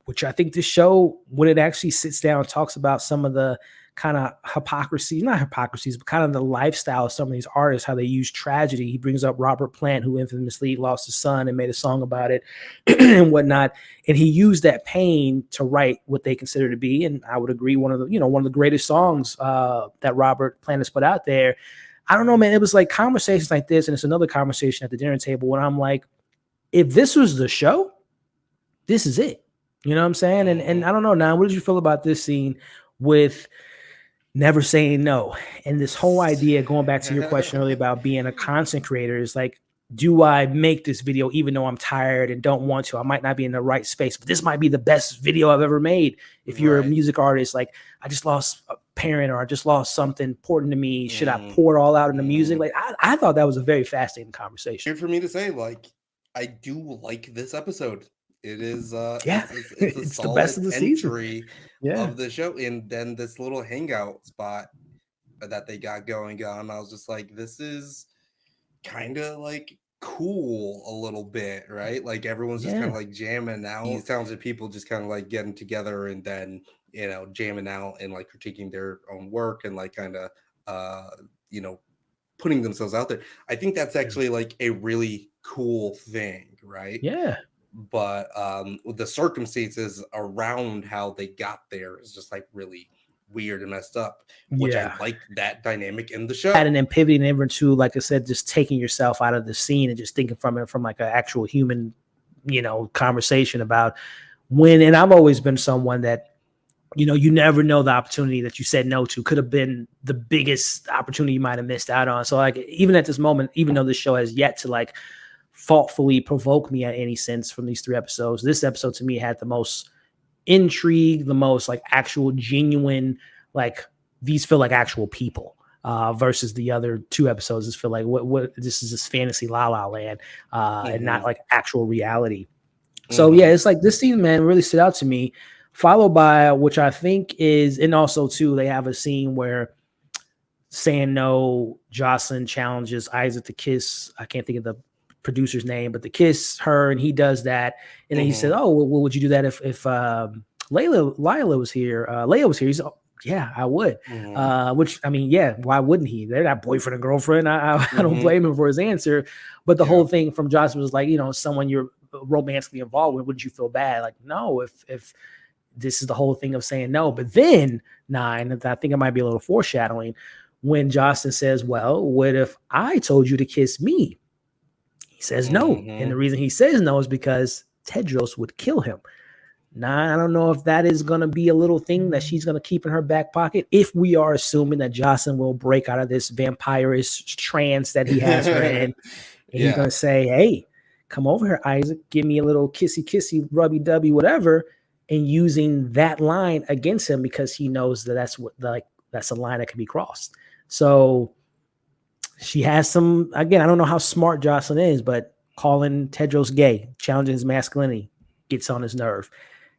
which I think the show, when it actually sits down and talks about some of the kind of hypocrisy, not hypocrisies, but kind of the lifestyle of some of these artists, how they use tragedy. He brings up Robert Plant, who infamously lost his son and made a song about it and whatnot. And he used that pain to write what they consider to be, and I would agree, one of the greatest songs that Robert Plant has put out there. I don't know, man. It was like conversations like this, and it's another conversation at the dinner table when I'm like, if this was the show, this is it. You know what I'm saying? And I don't know, now, what did you feel about this scene with never saying no? And this whole idea, going back to your question earlier about being a content creator, is like, do I make this video even though I'm tired and don't want to? I might not be in the right space, but this might be the best video I've ever made. If you're a music artist, like, I just lost a parent or I just lost something important to me. Should I pour it all out in the music? Like, I thought that was a very fascinating conversation. Here for me to say, like, I do like this episode. It is it's a It's the solid best of the season. entry Yeah. of the show. And then this little hangout spot that they got going on, I was just like, this is kind of like cool a little bit, right? Like, everyone's just kind of like jamming out. These talented people just kind of like getting together and then, you know, jamming out and like critiquing their own work and like kind of you know, putting themselves out there. I think that's actually like a really cool thing, right? Yeah. But the circumstances around how they got there is just like really weird and messed up, which I like that dynamic in the show. And then pivoting over to, like I said, just taking yourself out of the scene and just thinking from it from like an actual human, you know, conversation about when. And I've always been someone that, you know, you never know the opportunity that you said no to could have been the biggest opportunity you might have missed out on. So like, even at this moment, even though this show has yet to like thoughtfully provoke me at any sense from these 3 episodes, this episode to me had the most intrigue, the most like actual genuine, like, these feel like actual people versus the other 2 episodes. This feel like what this is, this fantasy la la land and not like actual reality. So yeah, it's like this scene, man, really stood out to me. Followed by, which I think is, and also too, they have a scene where saying no, Jocelyn challenges Isaac to kiss. I can't think of the producer's name, but to kiss her, and he does that. And then he said, "Oh, well, would you do that if Lila was here? Leia was here?" He's, "Oh, yeah, I would." Which, I mean, yeah, why wouldn't he? They're not boyfriend and girlfriend. I don't blame him for his answer. But the whole thing from Jocelyn was like, you know, someone you're romantically involved with, wouldn't you feel bad? Like, no, if this is the whole thing of saying no. But then 9, I think it might be a little foreshadowing, when Jocelyn says, "Well, what if I told you to kiss me?" He says no. And the reason he says no is because Tedros would kill him. Now, I don't know if that is going to be a little thing that she's going to keep in her back pocket, if we are assuming that Jocelyn will break out of this vampirist trance that he has her in. And he's going to say, "Hey, come over here, Isaac, give me a little kissy, rubby-dubby, whatever," and using that line against him because he knows that that's a line that can be crossed. So she has some, again, I don't know how smart Jocelyn is, but calling Tedros gay, challenging his masculinity, gets on his nerve.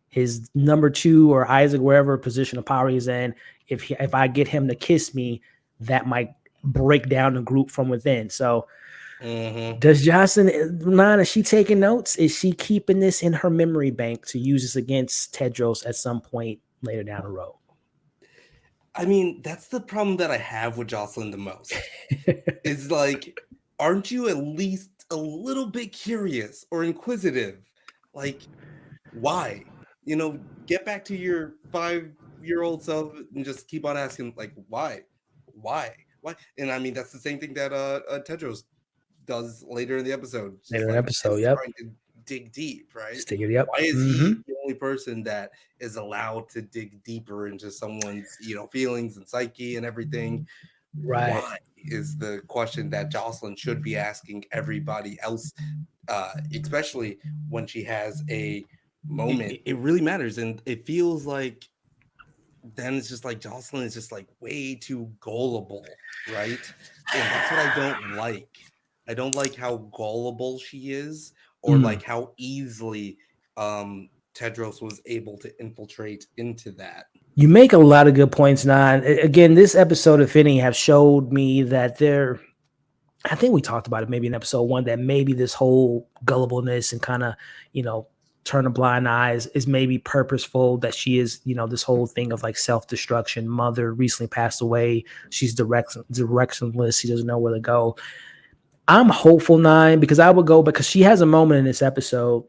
His number 2 or Isaac, wherever position of power he's in, if I get him to kiss me, that might break down the group from within. So does Jocelyn, Nana, is she taking notes? Is she keeping this in her memory bank to use this against Tedros at some point later down the road? I mean, that's the problem that I have with Jocelyn the most. Is like, aren't you at least a little bit curious or inquisitive? Like, why? You know, get back to your 5-year-old self and just keep on asking, like, why? And I mean, that's the same thing that Tedros does later in the episode. It's just like, trying to dig deep, right? Why is he the only person that is allowed to dig deeper into someone's, you know, feelings and psyche and everything? Right. Why is the question that Jocelyn should be asking everybody else, especially when she has a moment. It really matters, and it feels like then it's just like Jocelyn is just like way too gullible, right? And that's what I don't like. I don't like how gullible she is, or like how easily Tedros was able to infiltrate into that. You make a lot of good points, Nine. Again, this episode, if any, have showed me that I think we talked about it maybe in episode 1, that maybe this whole gullibleness and kind of, turn a blind eye is maybe purposeful, that she is, this whole thing of like self-destruction. Mother recently passed away. She's directionless. She doesn't know where to go. I'm hopeful, Nine, because I would go, because she has a moment in this episode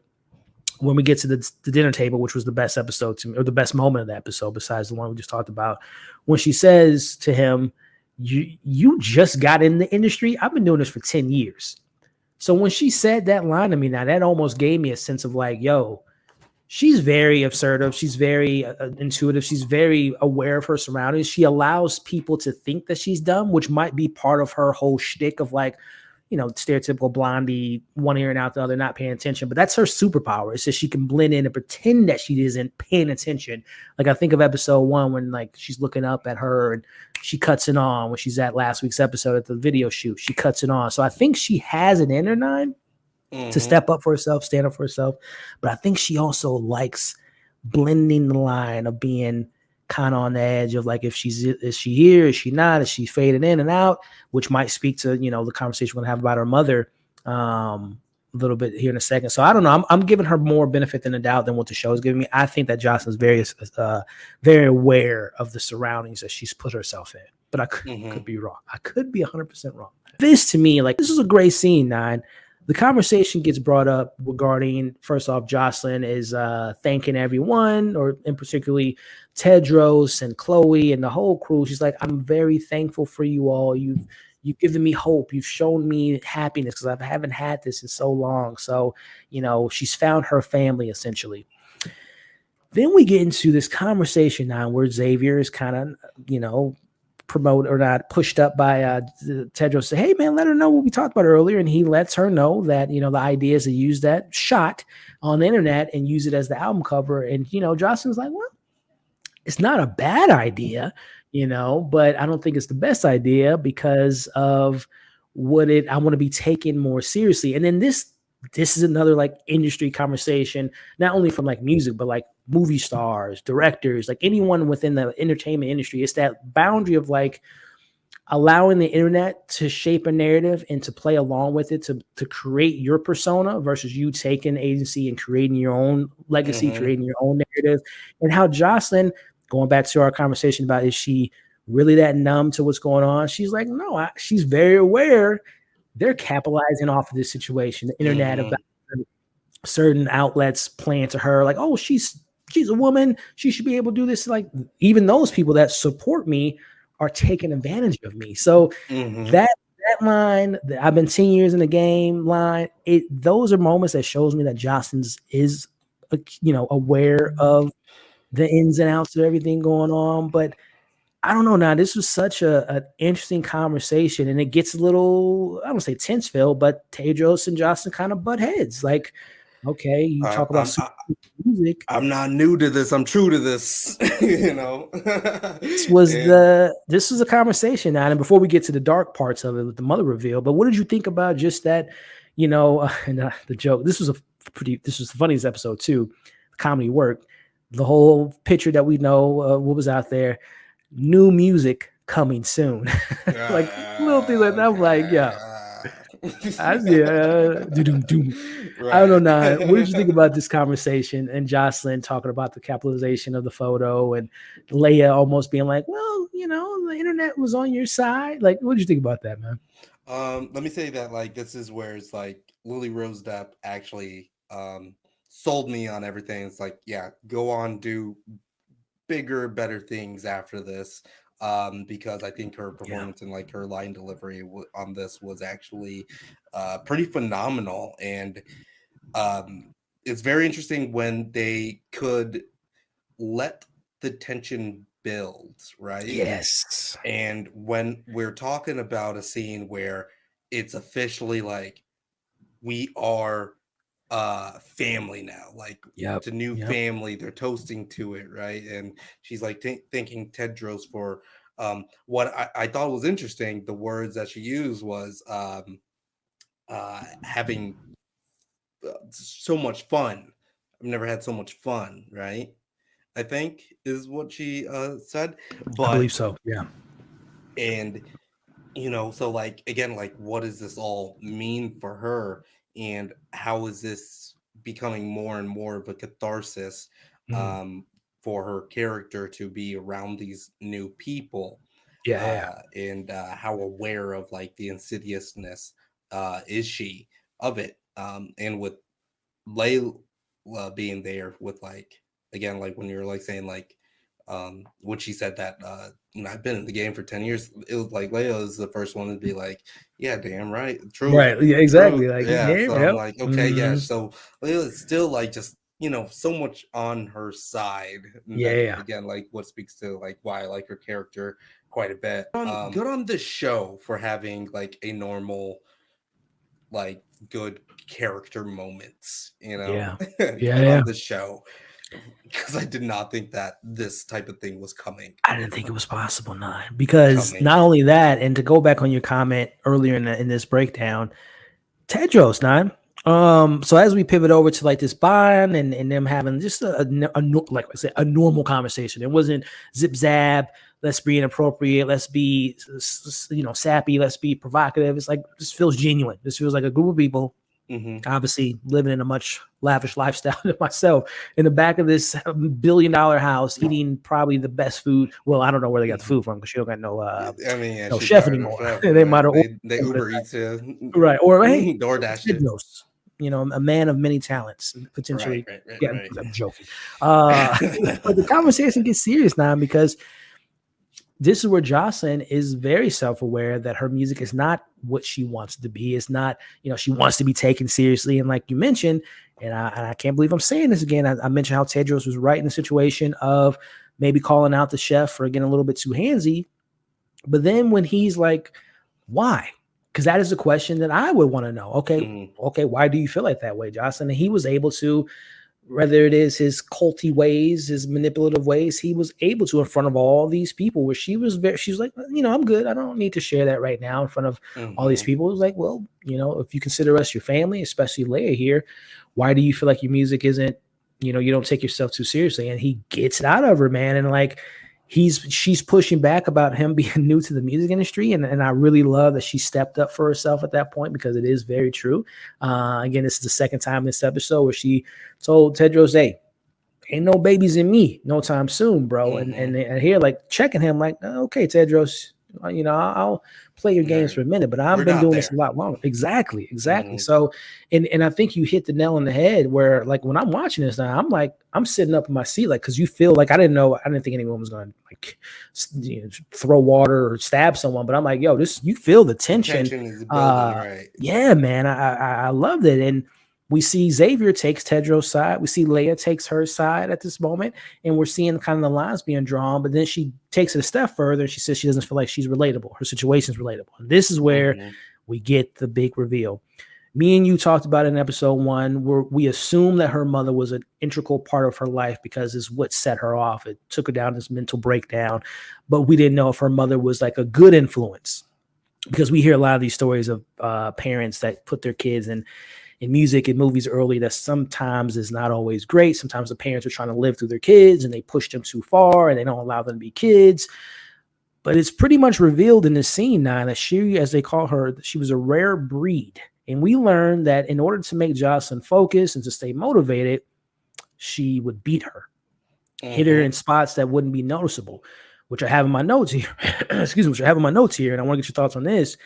when we get to the dinner table, which was the best episode to me, or the best moment of the episode, besides the one we just talked about, when she says to him, you just got in the industry. I've been doing this for 10 years. So when she said that line to me, now that almost gave me a sense of like, yo, she's very assertive. She's very intuitive. She's very aware of her surroundings. She allows people to think that she's dumb, which might be part of her whole shtick of like, stereotypical blondie, one ear and out the other, not paying attention. But that's her superpower. It's just she can blend in and pretend that she isn't paying attention. Like I think of episode 1 when like she's looking up at her and she cuts it on when she's at last week's episode at the video shoot. She cuts it on. So I think she has an inner Nine to step up for herself, stand up for herself. But I think she also likes blending the line of being kind of on the edge of like, is she here? Is she not? Is she fading in and out? Which might speak to, the conversation we're going to have about her mother a little bit here in a second. So I don't know. I'm giving her more benefit than a doubt than what the show is giving me. I think that Jocelyn's very aware of the surroundings that she's put herself in. But I could be wrong. I could be 100% wrong. This to me, like, this is a great scene, Nine. The conversation gets brought up regarding, first off, Jocelyn is thanking everyone, or in particularly Tedros and Chloe and the whole crew. She's like, I'm very thankful for you all. You've given me hope. You've shown me happiness because I haven't had this in so long. So, she's found her family essentially. Then we get into this conversation now where Xavier is kind of, promote or not pushed up by Tedros. Say, hey man, let her know what we talked about earlier, and he lets her know that the idea is to use that shot on the internet and use it as the album cover. And Jocelyn's like, well, it's not a bad idea, but I don't think it's the best idea because of I want to be taken more seriously. And then this is another like industry conversation, not only from like music, but like movie stars, directors, like anyone within the entertainment industry. It's that boundary of like allowing the internet to shape a narrative and to play along with it, to create your persona versus you taking agency and creating your own legacy, creating your own narrative. And how Jocelyn, going back to our conversation about, is she really that numb to what's going on? She's like, no, she's very aware they're capitalizing off of this situation. The internet, about certain outlets playing to her like, oh, she's a woman, she should be able to do this. Like, even those people that support me are taking advantage of me. So that line, I've been 10 years in the game line, those are moments that shows me that Jocelyn's is aware of the ins and outs of everything going on. But I don't know. Now, this was such an interesting conversation, and it gets a little, I don't say tense, Phil, but Tedros and Jocelyn kind of butt heads. Like, okay, you talk about music. I'm not new to this. I'm true to this. This was a conversation now. And before we get to the dark parts of it with the mother reveal, but what did you think about just that? And the joke. This was the funniest episode too. The comedy worked. The whole picture that we know what was out there. New music coming soon. Like little things like that. I'm like, yeah. I don't know now. What did you think about this conversation and Jocelyn talking about the capitalization of the photo and Leia almost being like, well, the internet was on your side? Like, what did you think about that, man? Let me say that like this is where it's like Lily Rose Depp actually sold me on everything. It's like, yeah, go on, do bigger, better things after this. Because I think her performance and like her line delivery on this was actually pretty phenomenal. And it's very interesting when they could let the tension build, right? Yes. And when we're talking about a scene where it's officially like we are family now, like it's a new family, they're toasting to it, right? And she's like thanking Tedros for what I thought was interesting. The words that she used was having so much fun I've never had so much fun, right? I think is what she said. I believe But so. Yeah. and so like again, like what does this all mean for her, and how is this becoming more and more of a catharsis Mhm. um for her character to be around these new people, Yeah. Yeah. and how aware of like the insidiousness is she of it, and with Layla being there with like again like when you're like saying like when she said that I've been in the game for 10 years, it was like Layla is the first one to be like, yeah, damn right, truth, Right. Yeah, truth, exactly. Like, yeah. yeah, So I'm yep. like, okay, yeah. Mhm. So Layla's still like just so much on her side, and Yeah, that yeah. again like what speaks to like why I like her character quite a bit. Good on the show for having like a normal like good character moments, Yeah. Yeah, good yeah. on the show, because I did not think that this type of thing was coming. I didn't think it was possible, not because Coming. not only that, and to go back on your comment earlier in this breakdown, Tedros, nine. So as we pivot over to like this bond and them having just like I said, a normal conversation. It wasn't zip zap. Let's be inappropriate. Let's be sappy. Let's be provocative. It's like this feels genuine. This feels like a group of people. Mm-hmm. Obviously, living in a much lavish lifestyle than myself, in the back of this $1 billion house, eating probably the best food. Well, I don't know where they got the Mm-hmm. food from because she don't got I mean, yeah, no she chef probably no anymore. chef. They might have ordered, They but it's Uber Eats it, right. Or hey, Door dashed it. Tedros, a man of many talents, and Right, potentially. right, right, Yeah, right. I'm joking. But the conversation gets serious now because this is where Jocelyn is very self-aware that her music is not what she wants to be. It's not, she wants to be taken seriously. And like you mentioned, and I can't believe I'm saying this again. I mentioned how Tedros was right in the situation of maybe calling out the chef for getting a little bit too handsy. But then when he's like, why? Because that is a question that I would want to know. Mm-hmm. Okay, why do you feel like that way, Jocelyn? And he was able to, whether it is his culty ways, his manipulative ways, he was able to in front of all these people where she was like, I'm good. I don't need to share that right now in front of all these Mm-hmm. people. It was like, well, if you consider us your family, especially Leia here, why do you feel like your music isn't, you don't take yourself too seriously? And he gets it out of her, man. And like, she's pushing back about him being new to the music industry. And I really love that she stepped up for herself at that point because it is very true. Again, this is the second time in this episode where she told Tedros, hey, ain't no babies in me no time soon, bro. And Mm-hmm. and here, like checking him, like, okay, Tedros, I'll play your games Right. for a minute, but I've We're been not doing this a there. lot longer. Exactly. Mm-hmm. So, and I think you hit the nail on the head where, like, when I'm watching this now, I'm sitting up in my seat, like, because you feel like I didn't think anyone was going to like throw water or stab someone, but I'm like, yo, you feel the The tension. tension is building, right? Yeah, man, I loved it, and we see Xavier takes Tedros' side. We see Leia takes her side at this moment, and we're seeing kind of the lines being drawn. But then she takes it a step further, and she says she doesn't feel like she's relatable. Her situation is relatable, and this is where Mm-hmm. we get the big reveal. Me and you talked about it in episode 1, where we assumed that her mother was an integral part of her life because it's what set her off. It took her down this mental breakdown, but we didn't know if her mother was like a good influence because we hear a lot of these stories of parents that put their kids in music and movies early that sometimes is not always great. Sometimes the parents are trying to live through their kids and they push them too far and they don't allow them to be kids. But it's pretty much revealed in this scene now that she, as they call her, she was a rare breed. And we learned that in order to make Jocelyn focus and to stay motivated, she would beat her, hit her Mm-hmm. in spots that wouldn't be noticeable, which I have in my notes here. Excuse me, which I have in my notes here. And I want to get your thoughts on this.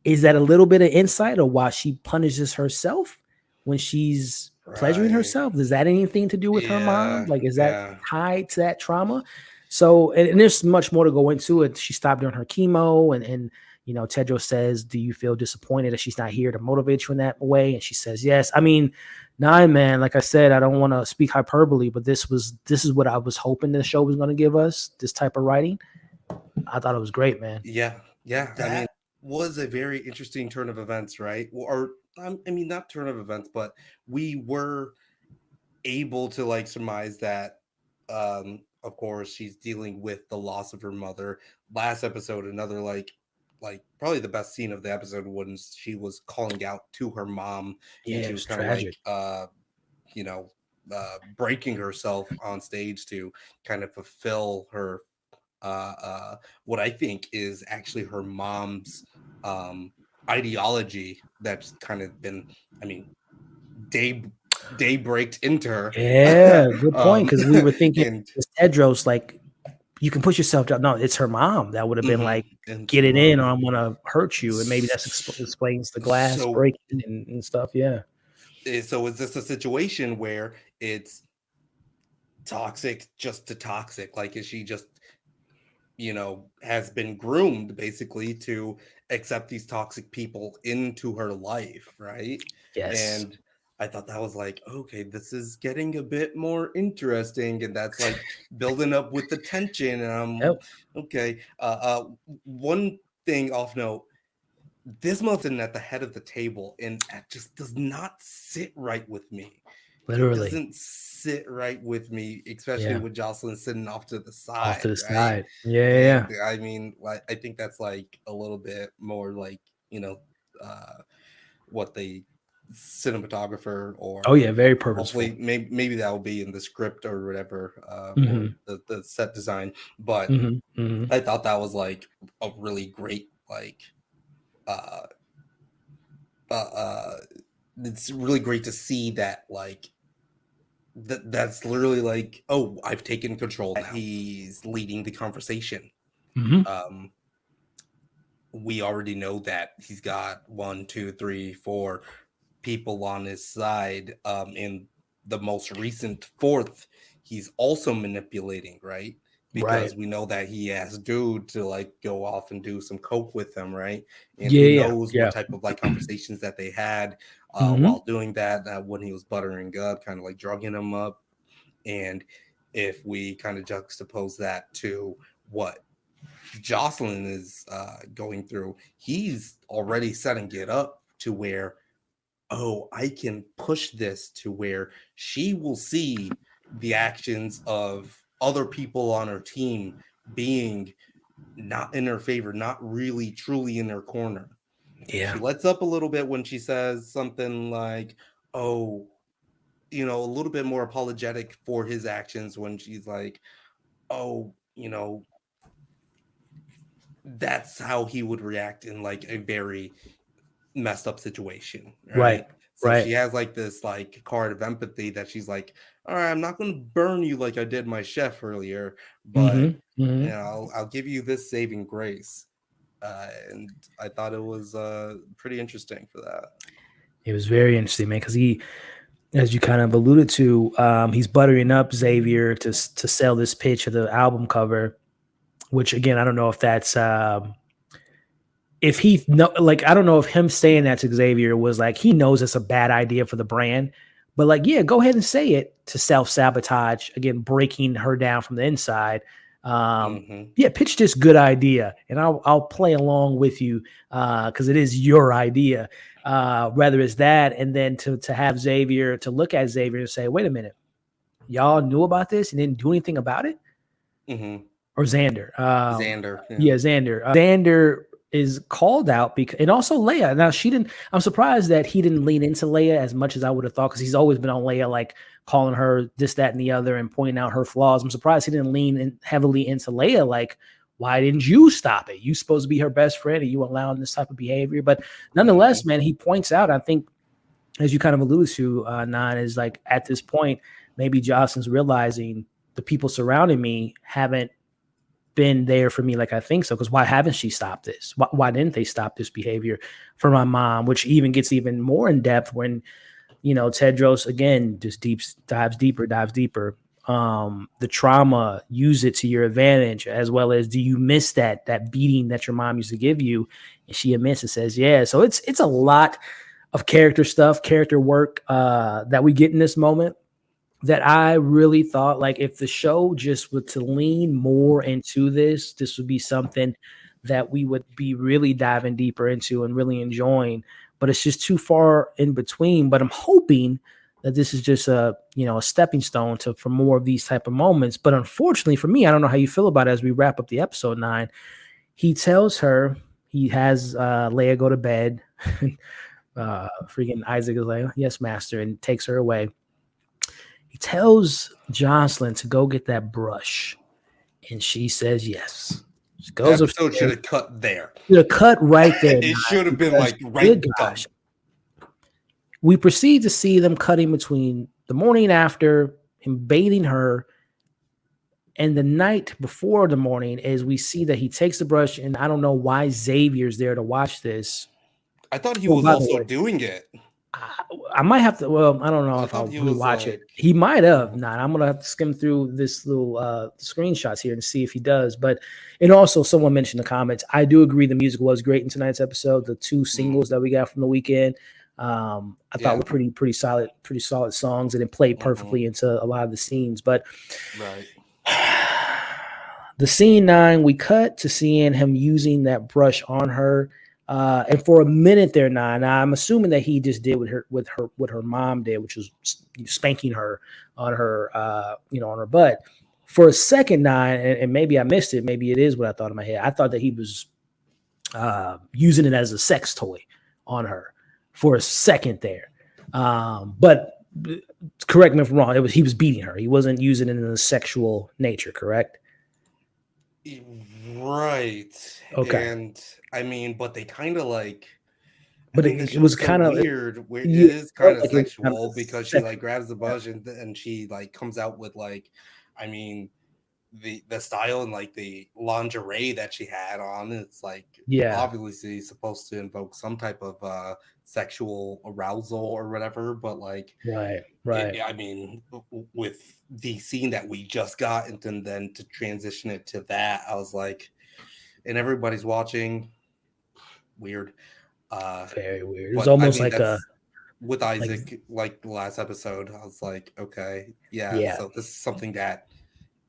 Is that a little bit of insight of why she punishes herself when she's pleasuring Right. herself? Does that anything to do with her mom? Yeah. Like, is that Yeah. tied to that trauma? So, and there's much more to go into it. She stopped doing her chemo, and Tedros says, "Do you feel disappointed that she's not here to motivate you in that way?" And she says, "Yes." I mean, nine, man. Like I said, I don't want to speak hyperbole, but this is what I was hoping the show was going to give us. This type of writing, I thought it was great, man. Yeah. Yeah. I mean, was a very interesting turn of events, right? Or I mean, not turn of events, but we were able to like surmise that of course she's dealing with the loss of her mother. Last episode, another like probably the best scene of the episode when she was calling out to her mom, and Yeah, she it was was kind of like tragic. you know breaking herself on stage to kind of fulfill her what I think is actually her mom's ideology that's kind of been, I mean, daybreaked into her. Yeah, good point. Because we were thinking And it's Tedros, like, you can push yourself down. No, it's her mom that would have been like, and get her it in, mom. or I'm gonna hurt you. And maybe that's explains the glass So breaking and stuff. Yeah. so is this a situation where it's toxic just to toxic? Like, is she just, has been groomed basically to accept these toxic people into her life, right? Yes. And I thought that was like, okay, this is getting a bit more interesting, and that's like building up with the tension. And Yep. okay. One thing off note, this sitting at the head of the table, and it just does not sit right with me. It Literally. doesn't sit right with me, especially Yeah. with Jocelyn sitting off to the Off to side, the right? side. Yeah. Yeah. And I mean, I think that's like a little bit more like, uh, what the cinematographer, Oh or yeah. Very hopefully purposeful. maybe that will be in the script or whatever, or Mm-hmm. the set design. But Mm-hmm. Mm-hmm. I thought that was like a really great, like, uh, uh, it's really great to see that, like, that's literally like, oh, I've taken control now. He's leading the conversation. Mm-hmm. Um, we already know that he's got 1, 2, 3, 4 people on his side. In the most recent fourth, he's also manipulating, right? Right. Because we know that he asked Dude to like go off and do some coke with him, right? And Yeah. who Yeah. knows what Yeah. type of like conversations that they had Mm-hmm. while doing that, when he was buttering up, kind of like drugging him up. And if we kind of juxtapose that to what Jocelyn is going through, he's already setting it up to where, oh, I can push this to where she will see the actions of other people on her team being not in her favor, not really truly in her corner. Yeah. She lets up a little bit when she says something like, oh, a little bit more apologetic for his actions, when she's like, oh, that's how he would react in like a very messed up situation, Right. right? So Right. she has like this like card of empathy that she's like, all right, I'm not going to burn you like I did my chef earlier, but Mm-hmm. Mm-hmm. I'll give you this saving grace. And I thought it was pretty interesting for that. It was very interesting, man, because he, as you kind of alluded to, he's buttering up Xavier to sell this pitch of the album cover, which again, I don't know if that's if he no, like, I don't know if him saying that to Xavier was like he knows it's a bad idea for the brand, but like, yeah, go ahead and say it to self-sabotage, again, breaking her down from the inside. Mm-hmm. Yeah, pitch this good idea, and I'll play along with you because it is your idea. Whether it's that, and then to have Xavier, to look at Xavier and say, wait a minute, y'all knew about this and didn't do anything about it? Mm-hmm. Or Xander. Xander, yeah. Yeah, Xander. Xander is called out because, and also Leia. Now she didn't. I'm surprised that he didn't lean into Leia as much as I would have thought, because he's always been on Leia, like calling her this, that, and the other, and pointing out her flaws. I'm surprised he didn't lean in heavily into Leia. Like, why didn't you stop it? You supposed to be her best friend, and you allowing this type of behavior. But nonetheless, Mm-hmm. man, he points out, I think, as you kind of alluded to, Nine, is like at this point, maybe Jocelyn's realizing the people surrounding me haven't been there for me like I think so. Because why haven't she stopped this? Why didn't they stop this behavior for my mom? Which even gets even more in depth when, Tedros again just dives deeper. The trauma, use it to your advantage, as well as, do you miss that beating that your mom used to give you? And she admits and says, yeah. So it's a lot of character stuff, character work that we get in this moment, that I really thought, like, if the show just were to lean more into this would be something that we would be really diving deeper into and really enjoying. But it's just too far in between. But I'm hoping that this is just a stepping stone for more of these type of moments. But unfortunately for me, I don't know how you feel about it as we wrap up the episode 9. He tells her, he has Leia go to bed. Freaking Isaac is like, yes, master, and takes her away. He tells Jocelyn to go get that brush, and she says yes. She The goes episode should upstairs. have cut there. The cut right there. It should have been because, like right good done. gosh. We proceed to see them cutting between the morning after, him bathing her, and the night before the morning, as we see that he takes the brush, and I don't know why Xavier's there to watch this. I thought he Oh, was by the also way, doing it. I might have to. Well, I don't know I if thought I'll he was rewatch it. like, He might have oh, not. I'm gonna have to skim through this little screenshots here and see if he does. But and also, someone mentioned in the comments. I do agree the music was great in tonight's episode. The two singles that we got from the weekend, I thought were pretty solid songs, and it played perfectly into a lot of the scenes. But right. the scene 9, we cut to seeing him using that brush on her. And for a minute there, now I'm assuming that he just did what her mom did, which was spanking her on her, on her butt. For a second, 9, and maybe I missed it. Maybe it is what I thought in my head. I thought that he was using it as a sex toy on her for a second there. But correct me if I'm wrong. He was beating her. He wasn't using it in a sexual nature. Correct. Right. Okay. And I mean, but they kind of like, but it was kind of weird. It is kind of sexual because she like grabs the brush and she like comes out with like, I mean, the style and like the lingerie that she had on. It's like, obviously supposed to invoke some type of sexual arousal or whatever. But like, right. I mean, with the scene that we just got, and then to transition it to that, I was like, and everybody's watching. Weird. Very weird. It was almost like with Isaac, like the last episode. I was like, okay, yeah. So this is something that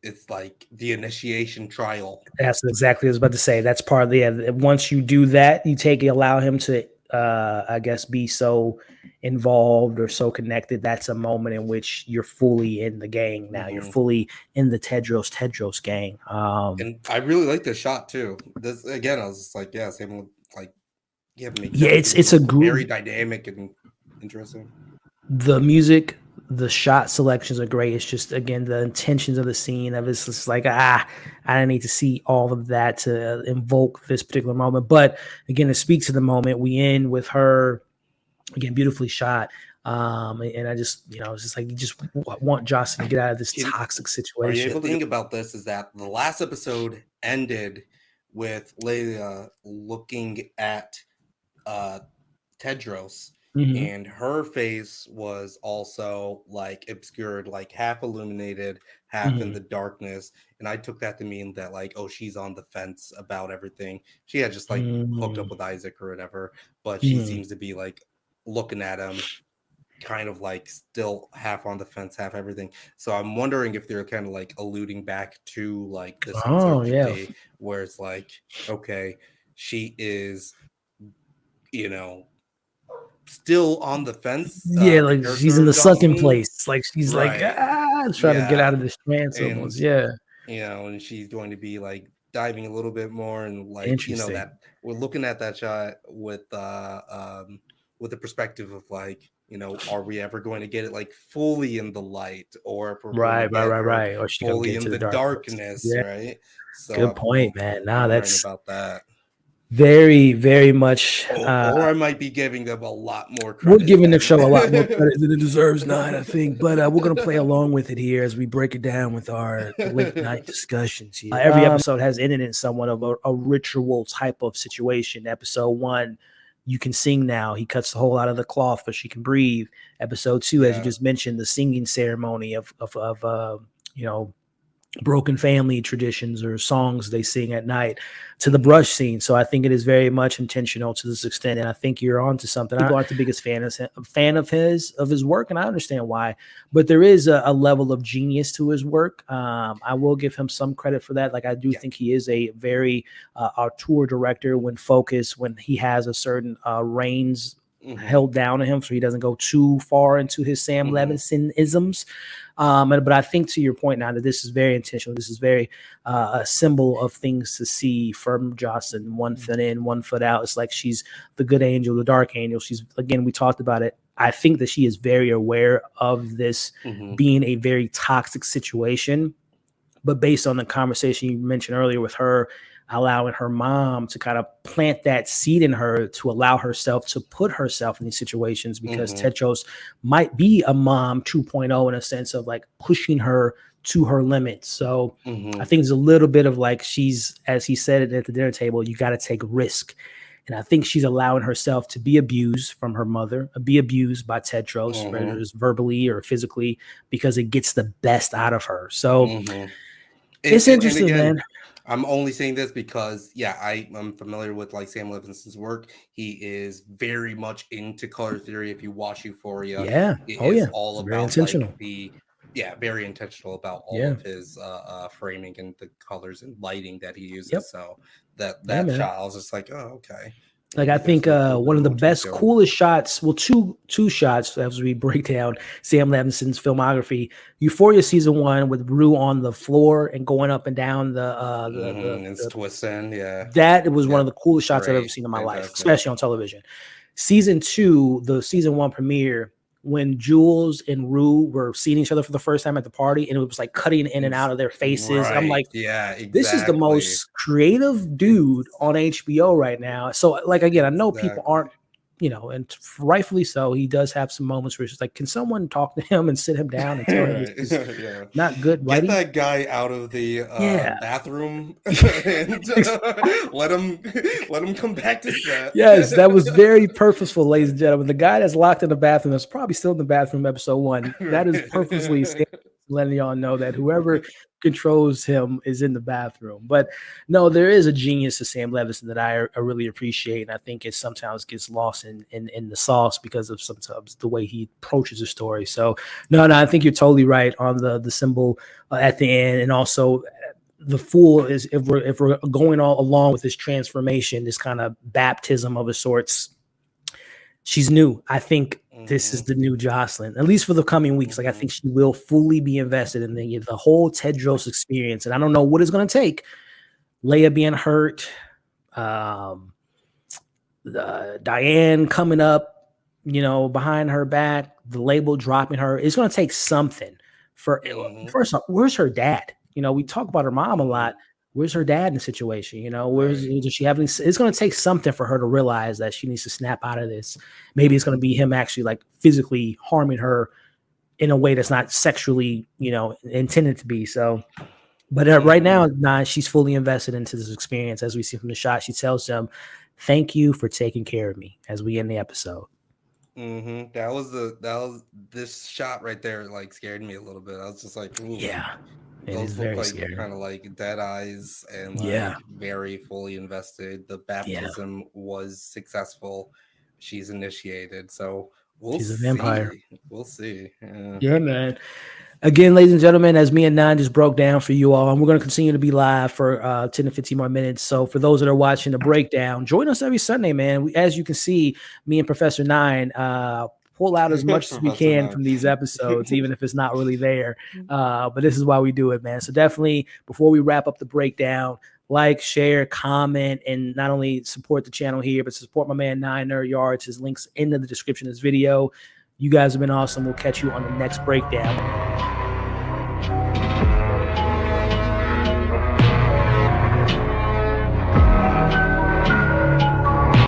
it's like the initiation trial. That's exactly what I was about to say. That's part of the once you do that, allow him to I guess be so involved or so connected. That's a moment in which you're fully in the gang now. You're fully in the Tedros gang. And I really like this shot too. This again, I was just like, yeah, same with like, it's a very dynamic and interesting. The music, the shot selections are great. It's just, again, the intentions of the scene of it's just like, I don't need to see all of that to invoke this particular moment. But again, to speak to the moment, we end with her, again, beautifully shot. And I just, it's just like, you just want Jocelyn to get out of this toxic situation. Are you able to think about this? Is that the last episode ended with Layla looking at Tedros, and her face was also like obscured, like half illuminated, half in the darkness. And I took that to mean that like, oh, she's on the fence about everything. She had just like hooked up with Isaac or whatever, but she seems to be like looking at him kind of like still half on the fence, half everything. So I'm wondering if they're kind of like alluding back to like this uncertainty where it's like, okay, she is, still on the fence. Like she's in the sunken place. Like she's like, trying to get out of this trance almost. And she's going to be like diving a little bit more, and like, that we're looking at that shot with the perspective of like, are we ever going to get it like fully in the light, or if we're right, or she fully in the darkness, right? So good point, man. Nah, that's about that. Very, very much. Or I might be giving them a lot more credit. We're giving the show a lot more credit than it deserves, 9, I think. But we're going to play along with it here as we break it down with our late night discussions here. Every episode has in it somewhat of a ritual type of situation. Episode 1, you can sing now. He cuts the hole out of the cloth so she can breathe. Episode 2, as you just mentioned, the singing ceremony of broken family traditions or songs they sing at night, to the brush scene. So I think it is very much intentional to this extent, and I think you're onto something. People aren't the biggest fan of his work, and I understand why, but there is a level of genius to his work. I will give him some credit for that. Like, I do think he is a very auteur director when focused, when he has a certain reins held down to him, so he doesn't go too far into his Sam Levinson isms. But I think, to your point now, that this is very intentional. This is very a symbol of things to see from Jocelyn. One foot in, one foot out. It's like she's the good angel, the dark angel. She's, again, we talked about it I think that she is very aware of this being a very toxic situation. But based on the conversation you mentioned earlier with her, allowing her mom to kind of plant that seed in her to allow herself to put herself in these situations, because Tedros might be a mom 2.0 in a sense of like pushing her to her limits. So I think it's a little bit of like, she's, as he said it at the dinner table, you got to take risk. And I think she's allowing herself to be abused from her mother, be abused by Tedros, whether it's verbally or physically, because it gets the best out of her. So it's interesting, again, man. I'm only saying this because, yeah, I'm familiar with like Sam Levinson's work. He is very much into color theory. If you watch Euphoria, it is all very about intentional. like very intentional about all of his framing and the colors and lighting that he uses. So that shot, I was just like, oh, okay. Like, I think one of the best, coolest shots, well, two shots as we break down Sam Levinson's filmography. Euphoria season 1 with Rue on the floor and going up and down the twisting. Yeah, that was one of the coolest shots I've ever seen in my life, especially on television. Season 2, the season 1 premiere, when Jules and Rue were seeing each other for the first time at the party, and it was like cutting in and out of their faces. Right. I'm like, yeah, exactly. This is the most creative dude on HBO right now. So, like, again, I know people aren't, and rightfully so. He does have some moments where it's just like, can someone talk to him and sit him down and tell him this is not good writing? Get that guy out of the bathroom and let him come back to set. Yes, that was very purposeful, ladies and gentlemen. The guy that's locked in the bathroom is probably still in the bathroom, episode 1. That is purposely letting y'all know that whoever controls him is in the bathroom. But no, there is a genius to Sam Levinson that I really appreciate, and I think it sometimes gets lost in the sauce because of sometimes the way he approaches the story. So no, I think you're totally right on the symbol at the end, and also the fool is, if we're going all along with this transformation, this kind of baptism of a sorts. She's new. I think this is the new Jocelyn, at least for the coming weeks. Like, I think she will fully be invested in the whole Tedros experience. And I don't know what it's going to take. Leia being hurt, Diane coming up, behind her back, the label dropping her. It's going to take something for, first off, where's her dad? We talk about her mom a lot. Where's her dad in the situation? Does she have any? It's going to take something for her to realize that she needs to snap out of this. Maybe it's going to be him actually like physically harming her in a way that's not sexually, intended to be. So, but right now, she's fully invested into this experience. As we see from the shot, she tells him, "Thank you for taking care of me," as we end the episode. That was this shot right there. Like, scared me a little bit. I was just like, ooh. Yeah. Those look like kind of like dead eyes and like very fully invested. The baptism was successful. She's initiated. So she's a vampire. We'll see. Yeah, man. Again, ladies and gentlemen, as me and Nine just broke down for you all, and we're going to continue to be live for 10 to 15 more minutes. So for those that are watching the breakdown, join us every Sunday, man. As you can see, me and Professor Nine pull out as much as we can from these episodes, even if it's not really there. But this is why we do it, man. So definitely, before we wrap up the breakdown, like, share, comment, and not only support the channel here, but support my man Nine Nerd Yards. His links in the description of this video. You guys have been awesome. We'll catch you on the next breakdown.